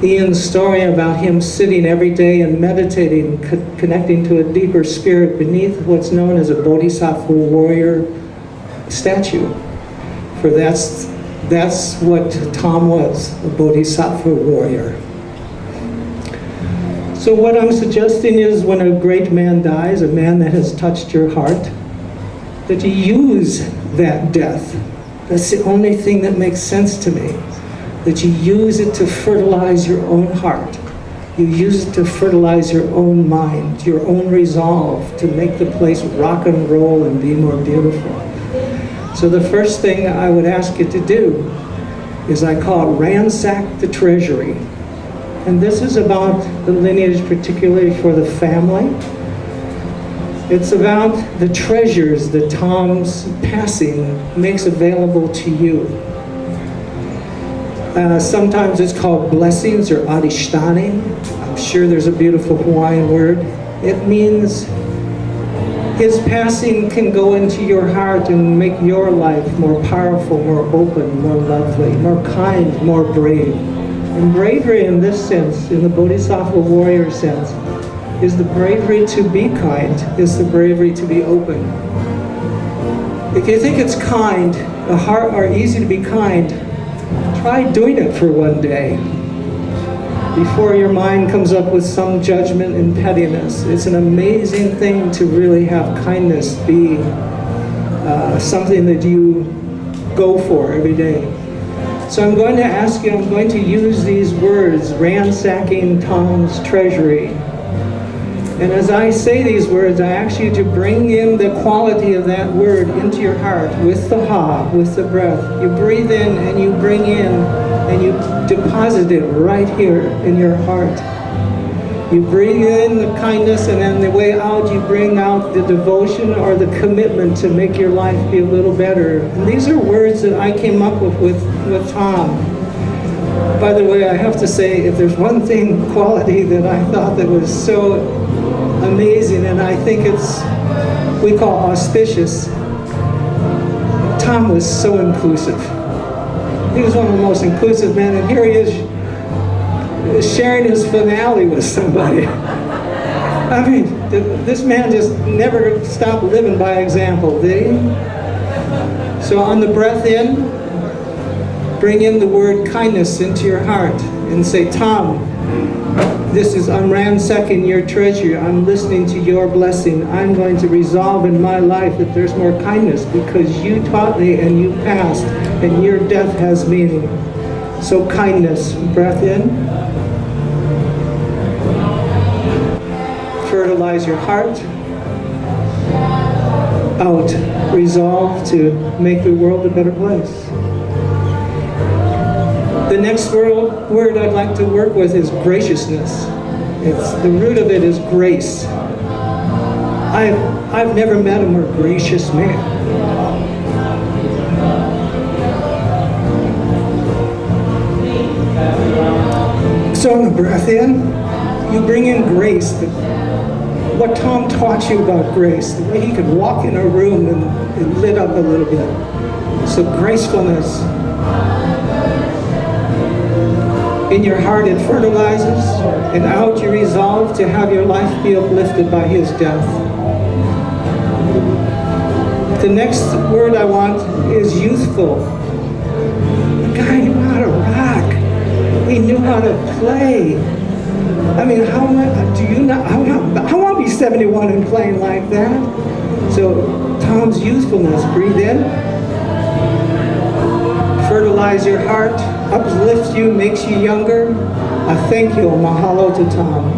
Ian's story about him sitting every day and meditating, connecting to a deeper spirit beneath what's known as a bodhisattva warrior statue. For that's what Tom was, a bodhisattva warrior. So what I'm suggesting is when a great man dies, a man that has touched your heart, that you use that death. That's the only thing that makes sense to me. That you use it to fertilize your own heart. You use it to fertilize your own mind, your own resolve to make the place rock and roll and be more beautiful. So the first thing I would ask you to do is I call it ransack the treasury. And this is about the lineage, particularly for the family. It's about the treasures that Tom's passing makes available to you. Sometimes it's called blessings or adishtani. I'm sure there's a beautiful Hawaiian word. It means his passing can go into your heart and make your life more powerful, more open, more lovely, more kind, more brave. And bravery in this sense, in the bodhisattva warrior sense, is the bravery to be kind, is the bravery to be open. If you think it's kind, or easy to be kind, try doing it for one day before your mind comes up with some judgment and pettiness. It's an amazing thing to really have kindness be something that you go for every day. So I'm going to ask you, I'm going to use these words, ransacking Tom's treasury. And as I say these words, I ask you to bring in the quality of that word into your heart with the ha, with the breath. You breathe in and you bring in and you deposit it right here in your heart. You bring in the kindness, and then the way out you bring out the devotion or the commitment to make your life be a little better. And these are words that I came up with Tom. By the way, I have to say, if there's one thing, quality that I thought that was so amazing, and I think we call auspicious, Tom was so inclusive. He was one of the most inclusive men, and here he is sharing his finale with somebody. I mean, this man just never stopped living by example, did he? So on the breath in, bring in the word kindness into your heart and say, Tom, I'm ransacking your treasure. I'm listening to your blessing. I'm going to resolve in my life that there's more kindness because you taught me and you passed and your death has meaning. So kindness, breath in. Fertilize your heart. Out, resolve to make the world a better place. The next word I'd like to work with is graciousness. The root of it is grace. I've never met a more gracious man. So on the breath in, you bring in grace. What Tom taught you about grace, the way he could walk in a room and it lit up a little bit. So gracefulness. In your heart it fertilizes, and out you resolve to have your life be uplifted by his death. The next word I want is youthful. The guy knew how to rock. He knew how to play. I mean, I want to be 71 and playing like that. So Tom's youthfulness, breathe in. Fertilize your heart, uplifts you, makes you younger. I thank you, mahalo to Tom.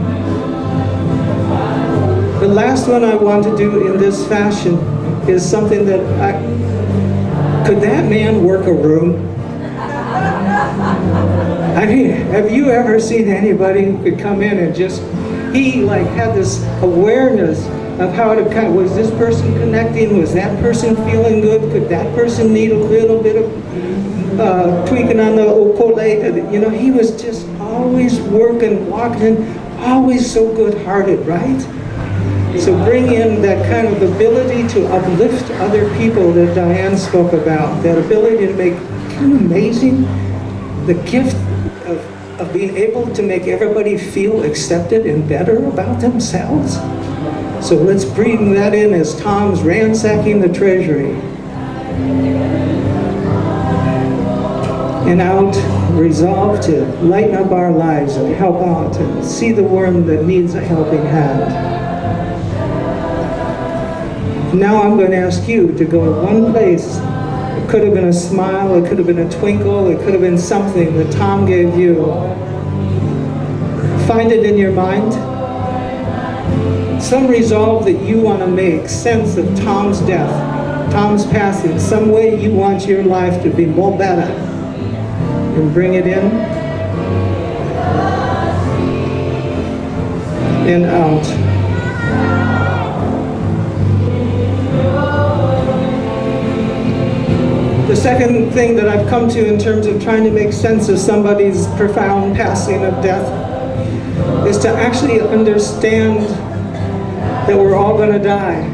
The last one I want to do in this fashion is something that could that man work a room? I mean, have you ever seen anybody who could come in and just, he like had this awareness of how to kind of, was this person connecting? Was that person feeling good? Could that person need a little bit of tweaking on the okole? You know, he was just always working, walking, always so good-hearted, right? So bring in that kind of ability to uplift other people that Diane spoke about, that ability to make, kind of amazing, the gift of being able to make everybody feel accepted and better about themselves. So let's bring that in as Tom's ransacking the treasury. And out, resolve to lighten up our lives and help out and see the worm that needs a helping hand. Now I'm going to ask you to go to one place. It could have been a smile, it could have been a twinkle, it could have been something that Tom gave you. Find it in your mind. Some resolve that you want to make sense of Tom's death, Tom's passing, some way you want your life to be more better. And bring it in and out. The second thing that I've come to in terms of trying to make sense of somebody's profound passing of death is to actually understand that we're all going to die.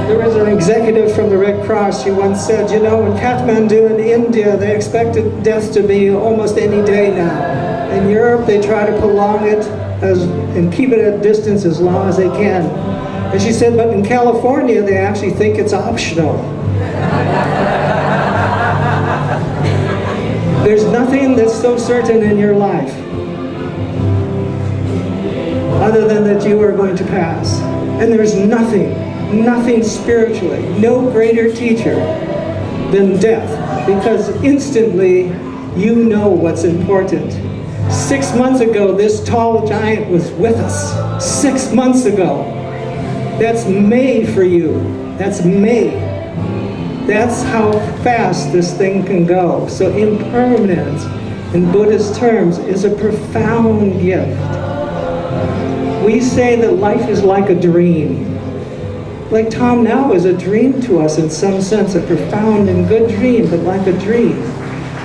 There was an executive from the Red Cross who once said, you know, in Kathmandu in India, they expected death to be almost any day now. In Europe, they try to prolong it and keep it at a distance as long as they can. And she said, but in California, they actually think it's optional. There's nothing that's so certain in your life other than that you are going to pass. And there's nothing spiritually, no greater teacher than death, because instantly you know what's important. 6 months ago, this tall giant was with us. 6 months ago. That's May for you. That's May. That's how fast this thing can go. So impermanence, in Buddhist terms, is a profound gift. We say that life is like a dream. Like Tom now is a dream to us in some sense, a profound and good dream, but like a dream.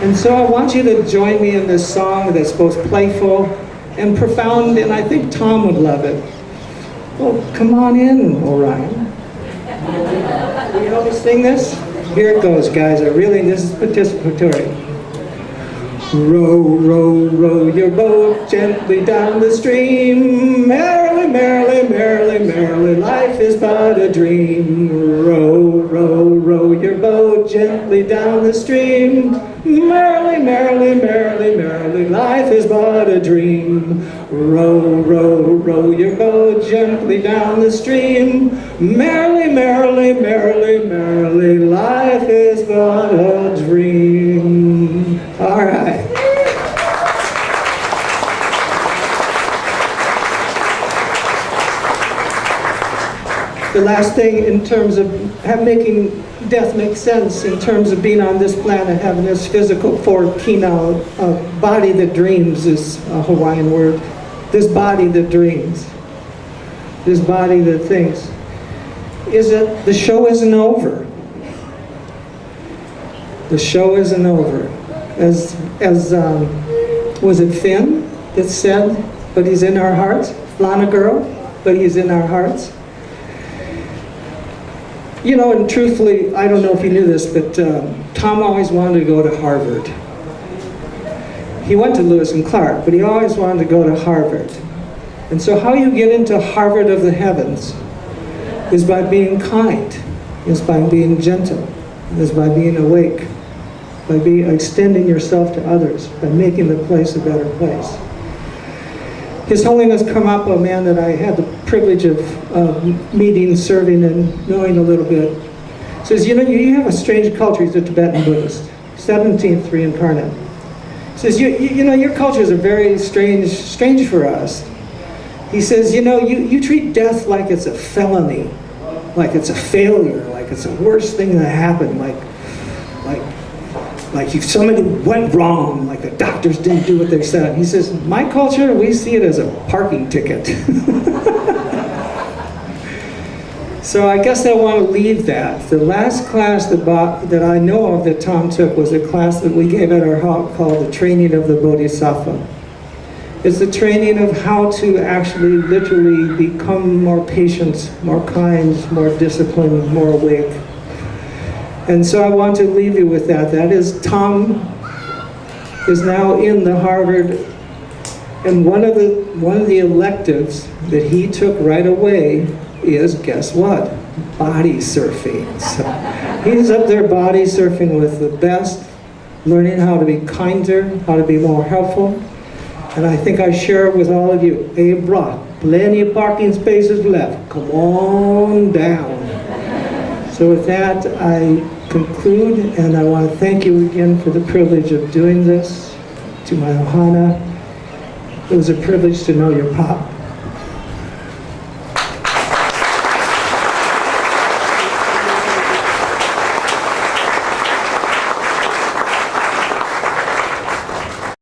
And so I want you to join me in this song that's both playful and profound, and I think Tom would love it. Well, come on in, Orion. Will you help us sing this? Here it goes, guys. This is participatory. Row, row, row your boat gently down the stream. Merrily, merrily, merrily, merrily, life is but a dream. Row, row, row your boat gently down the stream. Merrily, merrily, merrily, merrily, life is but a dream. Row, row, row your boat gently down the stream. Merrily, merrily, merrily, merrily, life is but a dream. All right. The last thing in terms of making death make sense, in terms of being on this planet, having this physical kina, body that dreams is a Hawaiian word. This body that dreams, this body that thinks, is that the show isn't over. The show isn't over. As was it Finn that said, but he's in our hearts? Lana girl, but he's in our hearts. You know, and truthfully, I don't know if you knew this, but Tom always wanted to go to Harvard. He went to Lewis and Clark, but he always wanted to go to Harvard. And so how you get into Harvard of the heavens is by being kind, is by being gentle, is by being awake, by extending yourself to others, by making the place a better place. His Holiness Karmapa, a man that I had the privilege of meeting, serving, and knowing a little bit, says, you know, you have a strange culture. He's a Tibetan Buddhist, 17th reincarnate. He says, you know, your cultures are very strange for us. He says, you know, you treat death like it's a felony, like it's a failure, like it's the worst thing that happened, like if somebody went wrong, like the doctors didn't do what they said. He says, my culture, we see it as a parking ticket. So I guess I want to leave that. The last class that I know of that Tom took was a class that we gave at our hall called the Training of the Bodhisattva. It's the training of how to actually literally become more patient, more kind, more disciplined, more awake. And so I want to leave you with that. That is, Tom is now in the Harvard, and one of the electives that he took right away is, guess what? Body surfing. So he's up there body surfing with the best, learning how to be kinder, how to be more helpful. And I think I share it with all of you. Hey, bro, plenty of parking spaces left. Come on down. So with that, I conclude, and I want to thank you again for the privilege of doing this. To my ohana, it was a privilege to know your pop.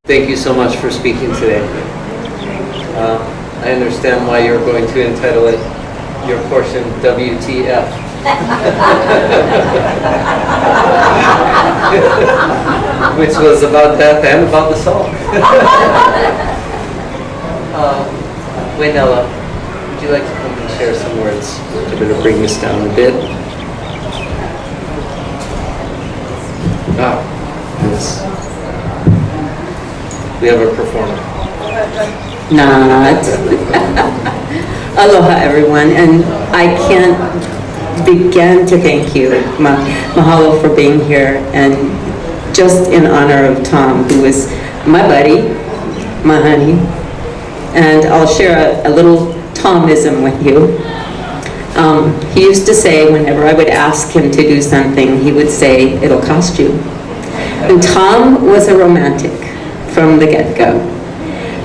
Thank you so much for speaking today. I understand why you're going to entitle it your portion WTF. Which was about death and about the song. Waynella, would you like to come and share some words to bring us down a bit? Yes. We have a performer. Not. Aloha, everyone, and I can't begin to thank you. Mahalo for being here, and just in honor of Tom, who is my buddy, my honey, and I'll share a little Tomism with you. He used to say, whenever I would ask him to do something, he would say, it'll cost you. And Tom was a romantic from the get-go.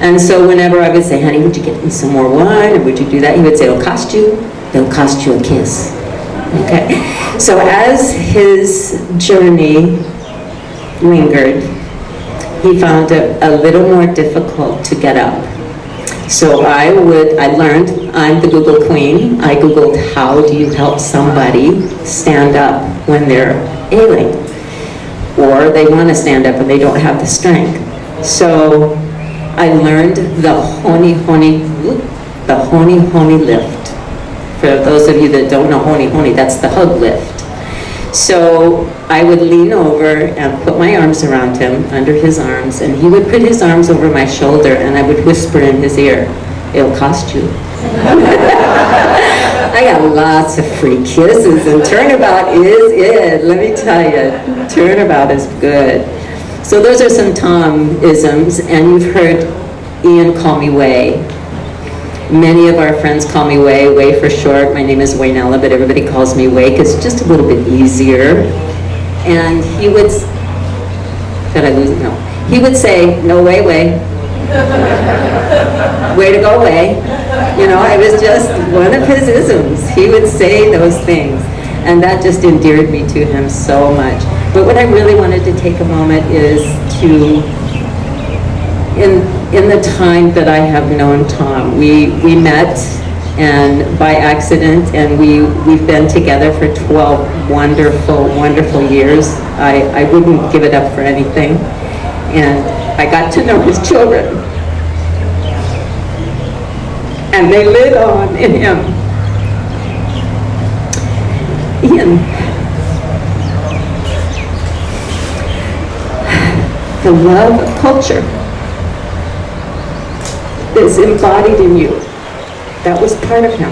And so whenever I would say, honey, would you get me some more wine, or would you do that? He would say, it'll cost you a kiss. Okay? So as his journey lingered, he found it a little more difficult to get up. So I learned, I'm the Google queen. I Googled, how do you help somebody stand up when they're ailing? Or they want to stand up and they don't have the strength. So I learned the honi honi lift. For those of you that don't know honi honi, that's the hug lift. So I would lean over and put my arms around him, under his arms, and he would put his arms over my shoulder, and I would whisper in his ear, it'll cost you. I got lots of free kisses, and turnabout is it. Let me tell you, turnabout is good. So those are some Tom-isms, and you've heard Ian call me Way. Many of our friends call me Way for short. My name is Waynella, but everybody calls me Way because it's just a little bit easier. And he would, did I lose it? No. He would say, no way. Way to go, Way. You know, it was just one of his isms. He would say those things, and that just endeared me to him so much. But what I really wanted to take a moment is to, in the time that I have known Tom, we met and by accident, and we've been together for 12 wonderful years. I wouldn't give it up for anything. And I got to know his children. And they lit on in him. Ian, the love of culture is embodied in you. That was part of him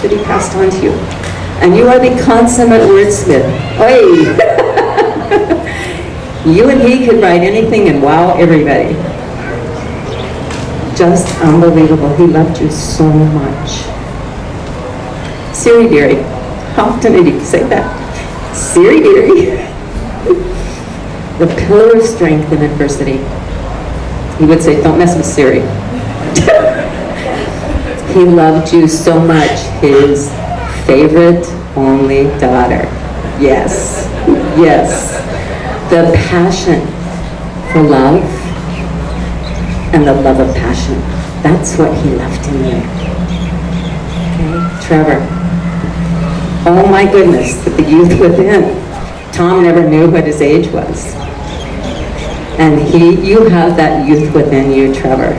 that he passed on to you. And you are the consummate wordsmith. Oi! You and he could write anything and wow everybody. Just unbelievable. He loved you so much. Siri dearie. How often did he say that? Siri dearie. The pillar of strength in adversity. He would say, don't mess with Siri. he loved you so much, his favorite only daughter. Yes, yes. The passion for love and the love of passion. That's what he left in you. Okay, Trevor. Oh my goodness, the youth within. Tom never knew what his age was. And you have that youth within you, Trevor.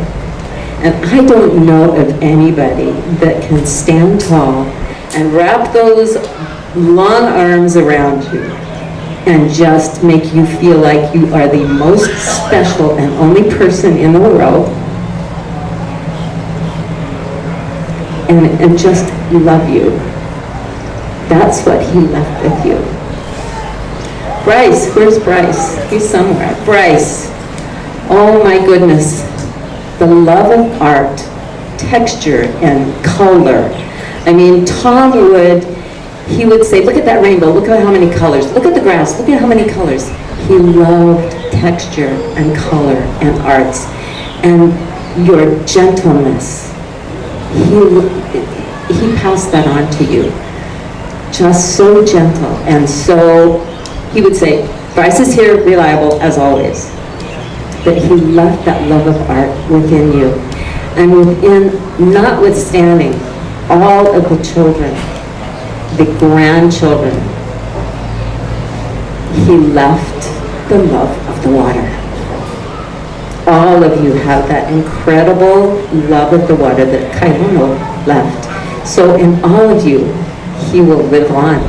And I don't know of anybody that can stand tall and wrap those long arms around you and just make you feel like you are the most special and only person in the world, and just love you. That's what he left with you. Bryce, where's Bryce? He's somewhere. Bryce, oh my goodness. The love of art, texture, and color. I mean, Tom he would say, look at that rainbow, look at how many colors, look at the grass, look at how many colors. He loved texture and color and arts. And your gentleness, he passed that on to you. Just so gentle, and so he would say, Bryce is here, reliable as always. That he left that love of art within you. And notwithstanding all of the children, the grandchildren, he left the love of the water. All of you have that incredible love of the water that Kailua left. So in all of you, he will live on.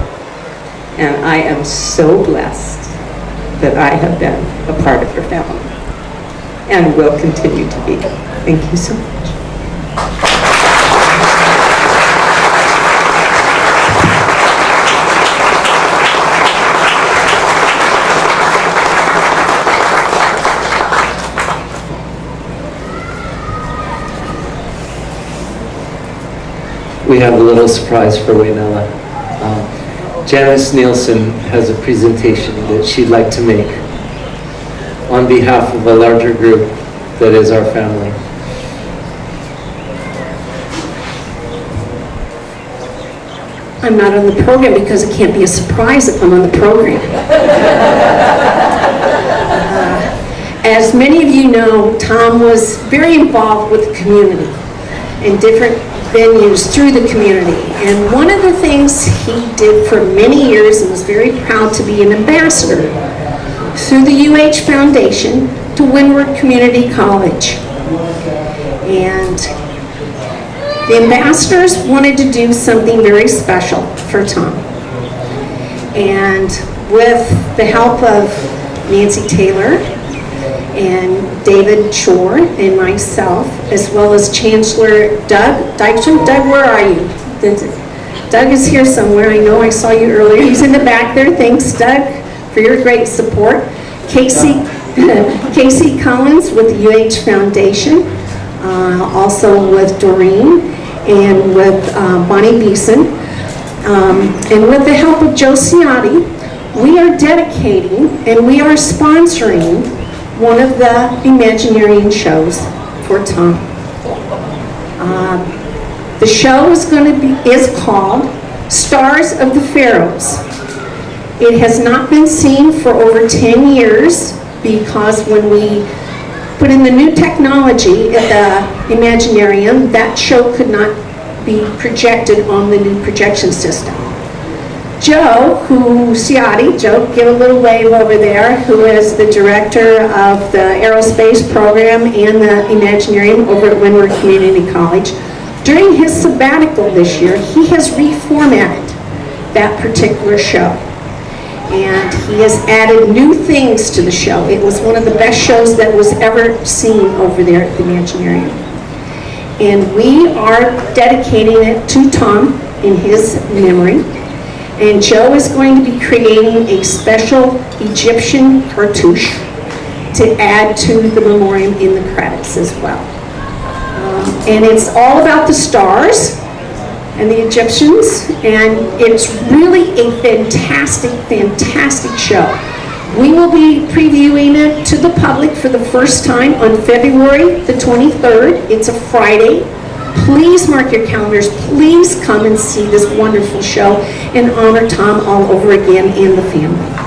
And I am so blessed that I have been a part of your family and will continue to be. Thank you so much. We have a little surprise for Waynella. Janice Nielsen has a presentation that she'd like to make on behalf of a larger group that is our family. I'm not on the program because it can't be a surprise if I'm on the program. As many of you know, Tom was very involved with the community in different venues through the community. And one of the things he did for many years and was very proud to be an ambassador through the UH Foundation to Windward Community College. And the ambassadors wanted to do something very special for Tom. And with the help of Nancy Taylor and David Shore and myself, as well as Chancellor Doug Dykstra. Doug, where are you? Doug is here somewhere. I know I saw you earlier. He's in the back there. Thanks, Doug, for your great support. Casey Collins with the UH Foundation, also with Doreen and with Bonnie Beeson. And with the help of Joe Ciotti, we are dedicating and we are sponsoring one of the Imaginarian shows for Tom. The show is called Stars of the Pharaohs. It has not been seen for over 10 years because when we put in the new technology at the Imaginarium, that show could not be projected on the new projection system. Joe Ciotti, give a little wave over there, who is the director of the aerospace program and the Imaginarium over at Windward Community College. During his sabbatical this year, he has reformatted that particular show. And he has added new things to the show. It was one of the best shows that was ever seen over there at the Imaginarium. And we are dedicating it to Tom in his memory. And Joe is going to be creating a special Egyptian cartouche to add to the memoriam in the credits as well. And it's all about the stars and the Egyptians, and it's really a fantastic, fantastic show. We will be previewing it to the public for the first time on February the 23rd. It's a Friday Please mark your calendars. Please come and see this wonderful show and honor Tom all over again and the family.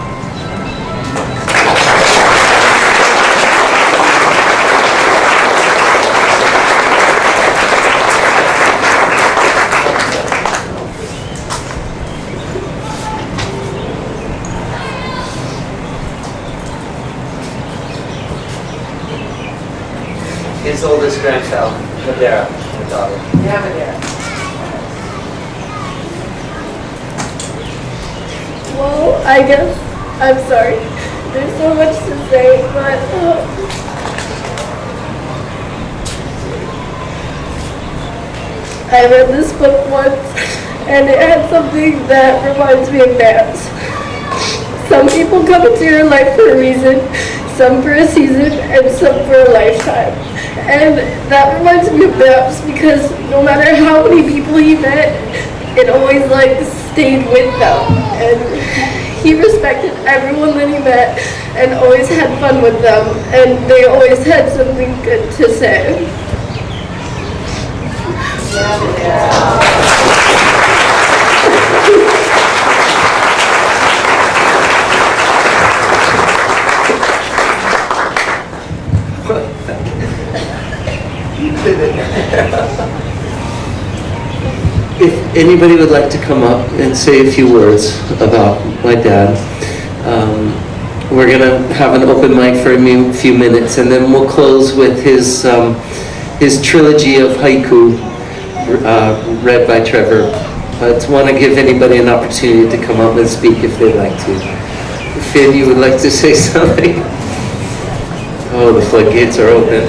His oldest grandchild, Madera, my daughter. Yeah, Madera. Well, I guess I'm sorry. There's so much to say, but I read this book once, and it had something that reminds me of Babs. Some people come into your life for a reason, some for a season, and some for a lifetime. And that reminds me of Babs because no matter how many people he met, it always stayed with them. And he respected everyone that he met and always had fun with them. And they always had something good to say. If anybody would like to come up and say a few words about my dad, we're going to have an open mic for a few minutes, and then we'll close with his trilogy of haiku read by Trevor. But I want to give anybody an opportunity to come up and speak if they'd like to. Finn, you would like to say something? Oh, the floodgates are open.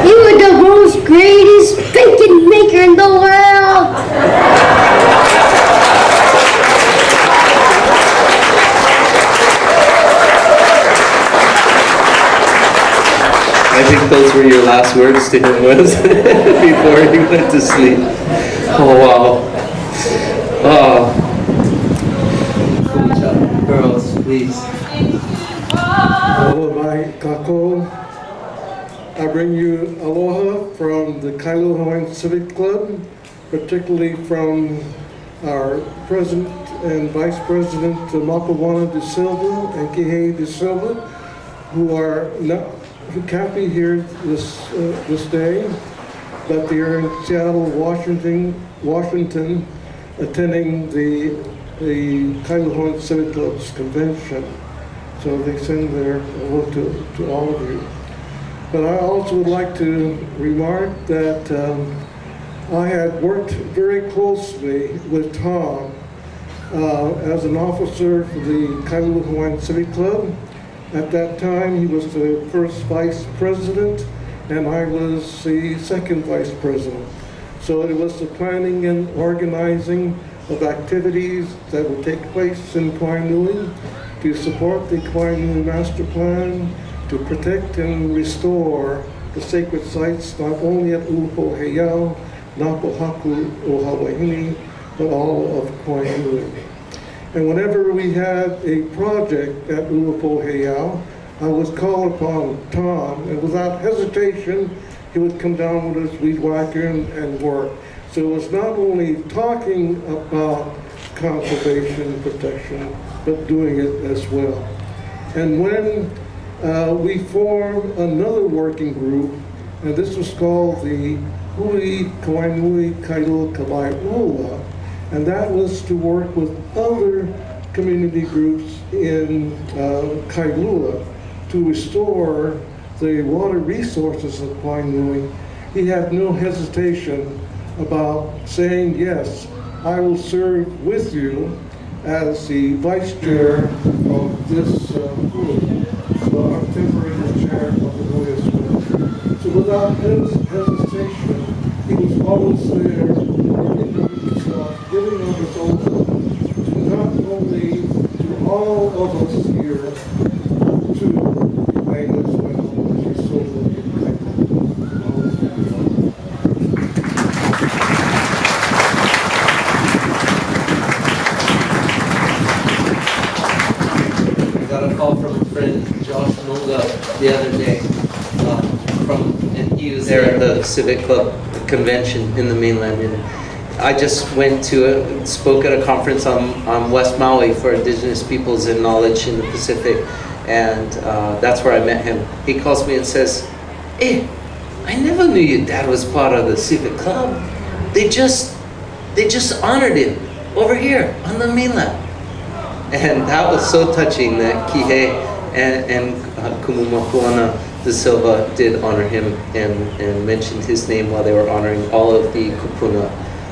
You are the most greatest thinking maker in the world! I think those were your last words to him, was before he went to sleep. Oh, wow. Oh. Good job. Girls, please. Aloha kako. I bring you aloha from the Kailua Hawaiian Civic Club, particularly from our President and Vice President Mapawana de Silva and Kihei de Silva, who can't be here this day, but they are in Seattle, Washington, attending the Kailua Hawaiian Civic Club's convention. So they send their hello to all of you. But I also would like to remark that I had worked very closely with Tom as an officer for the Kailua Hawaiian Civic Club. At that time, he was the first vice president, and I was the second vice president. So it was the planning and organizing of activities that would take place in Kainui to support the Kainui Master Plan, to protect and restore the sacred sites, not only at Ulupo Heiau, Napohaku o Hawaii, but all of Kainui. And whenever we had a project at Ulupo Heiau, I was called upon Tom, and without hesitation, he would come down with his weed whacker and work. So it was not only talking about conservation and protection, but doing it as well. And when we formed another working group, and this was called the Hui Kawainui Kailua Kalai'ula, and that was to work with other community groups in Kailua to restore the water resources of Kainui. He had no hesitation about saying, yes, I will serve with you as the vice chair of this group, so I'm temporary chair of the board as well. So without hesitation, he was always there, giving of his own to not only to all of us here, to Elaine as well. She's so grateful. I got a call from a friend, Josh Nunga, the other day, and he was there at the Civic Club convention in the mainland. And I just spoke at a conference on West Maui for Indigenous Peoples and Knowledge in the Pacific, and that's where I met him. He calls me and says, "Hey, I never knew your dad was part of the civic club. They just honored him over here on the mainland." And that was so touching that Kihei and Kumumakuana de Silva did honor him and mentioned his name while they were honoring all of the kupuna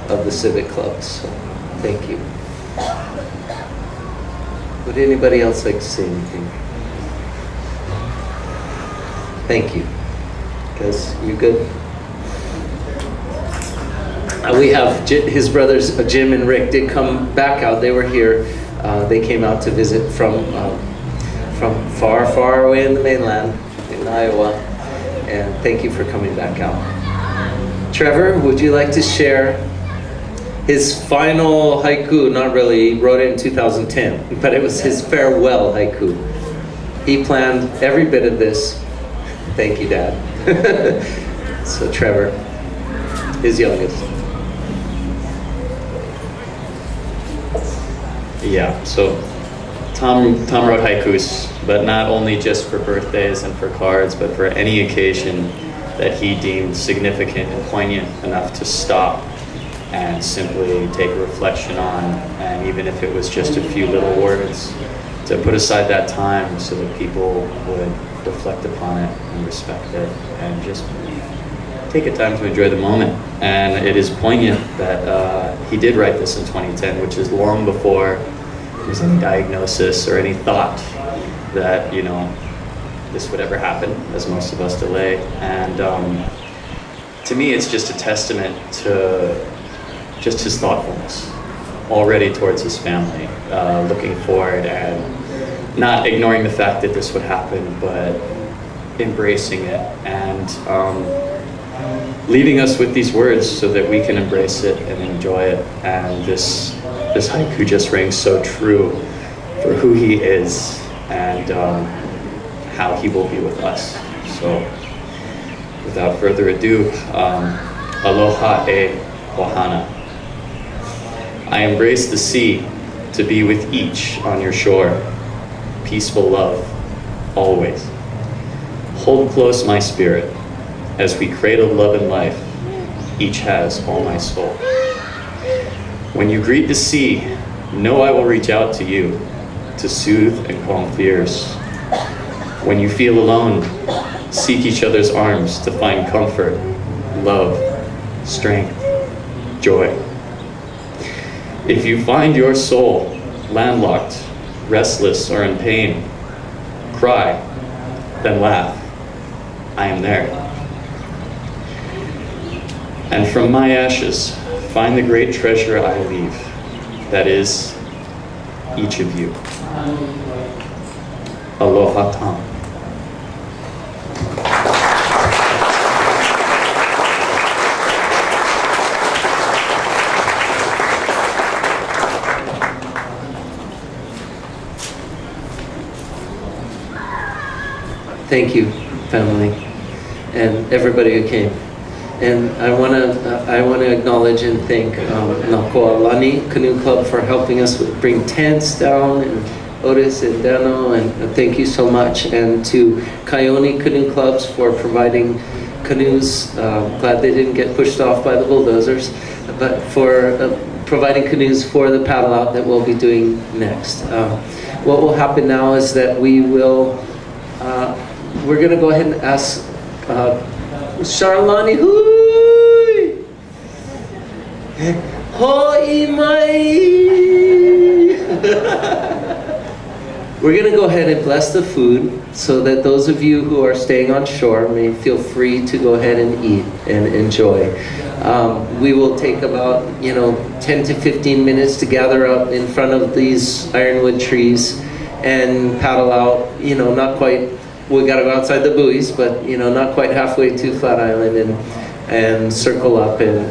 of the civic clubs. So thank you. Would anybody else like to say anything? Thank you. Guys, you good? We have his brothers Jim and Rick did come back out. They were here. They came out to visit from far, far away in the mainland in Iowa. And thank you for coming back out. Trevor, would you like to share his final haiku? Not really, he wrote it in 2010, but it was his farewell haiku. He planned every bit of this. Thank you, Dad. So Trevor, his youngest. Yeah, so Tom wrote haikus, but not only just for birthdays and for cards, but for any occasion that he deemed significant and poignant enough to stop and simply take a reflection on, and even if it was just a few little words, to put aside that time so that people would reflect upon it and respect it and just take a time to enjoy the moment. And it is poignant that he did write this in 2010, which is long before there was any diagnosis or any thought that, you know, this would ever happen, as most of us delay. And to me, it's just a testament to just his thoughtfulness already towards his family, looking forward and not ignoring the fact that this would happen, but embracing it and leaving us with these words so that we can embrace it and enjoy it. And this haiku just rings so true for who he is and how he will be with us. So without further ado, aloha e ohana. I embrace the sea to be with each on your shore. Peaceful love, always. Hold close my spirit as we cradle love and life. Each has all my soul. When you greet the sea, know I will reach out to you to soothe and calm fears. When you feel alone, seek each other's arms to find comfort, love, strength, joy. If you find your soul landlocked, restless, or in pain, cry, then laugh. I am there. And from my ashes, find the great treasure I leave, that is, each of you. Aloha Tom. Thank you, family, and everybody who came. And I want to acknowledge and thank Nakoalani Canoe Club for helping us bring tents down, and Otis and Dano, and thank you so much. And to Kaioni Canoe Clubs for providing canoes. Glad they didn't get pushed off by the bulldozers, but for providing canoes for the paddle out that we'll be doing next. What will happen now is that we're going to go ahead and ask Charlani, hui! Hoi mai! We're going to go ahead and bless the food so that those of you who are staying on shore may feel free to go ahead and eat and enjoy. We will take about 10 to 15 minutes to gather up in front of these ironwood trees and paddle out, not quite. We got to go outside the buoys, but not quite halfway to Flat Island, and circle up and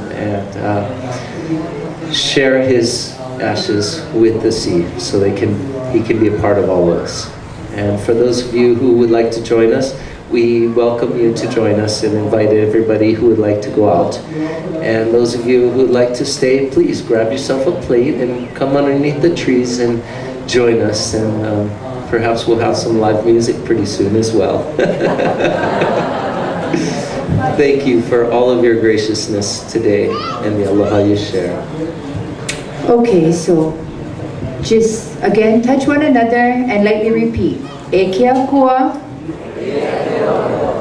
share his ashes with the sea, so he can be a part of all of us. And for those of you who would like to join us, we welcome you to join us and invite everybody who would like to go out. And those of you who would like to stay, please grab yourself a plate and come underneath the trees and join us. And perhaps we'll have some live music pretty soon as well. Thank you for all of your graciousness today and the aloha you share. Okay, so just again touch one another and lightly repeat. E kia kua,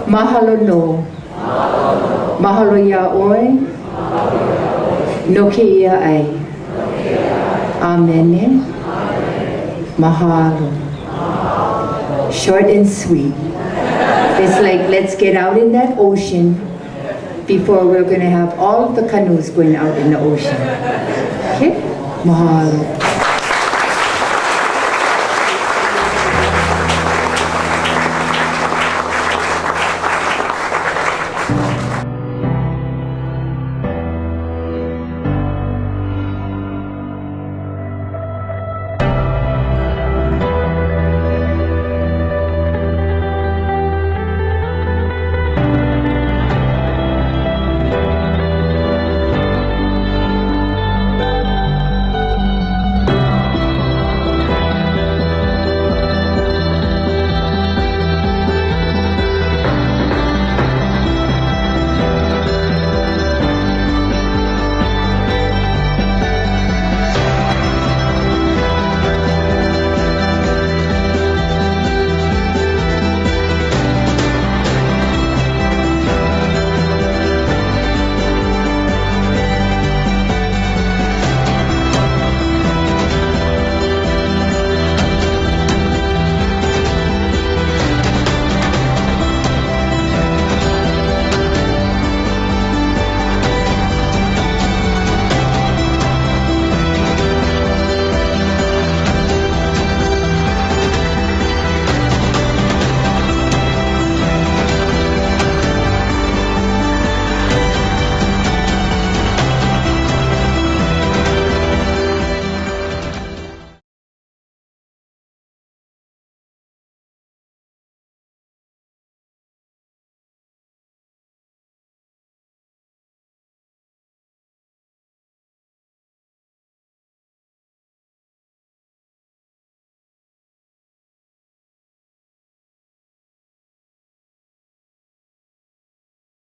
mahalo no, mahalo ya oi, no ke ia ai. Amen. Mahalo. Short and sweet. It's like, let's get out in that ocean before we're going to have all of the canoes going out in the ocean. Okay? Mahalo.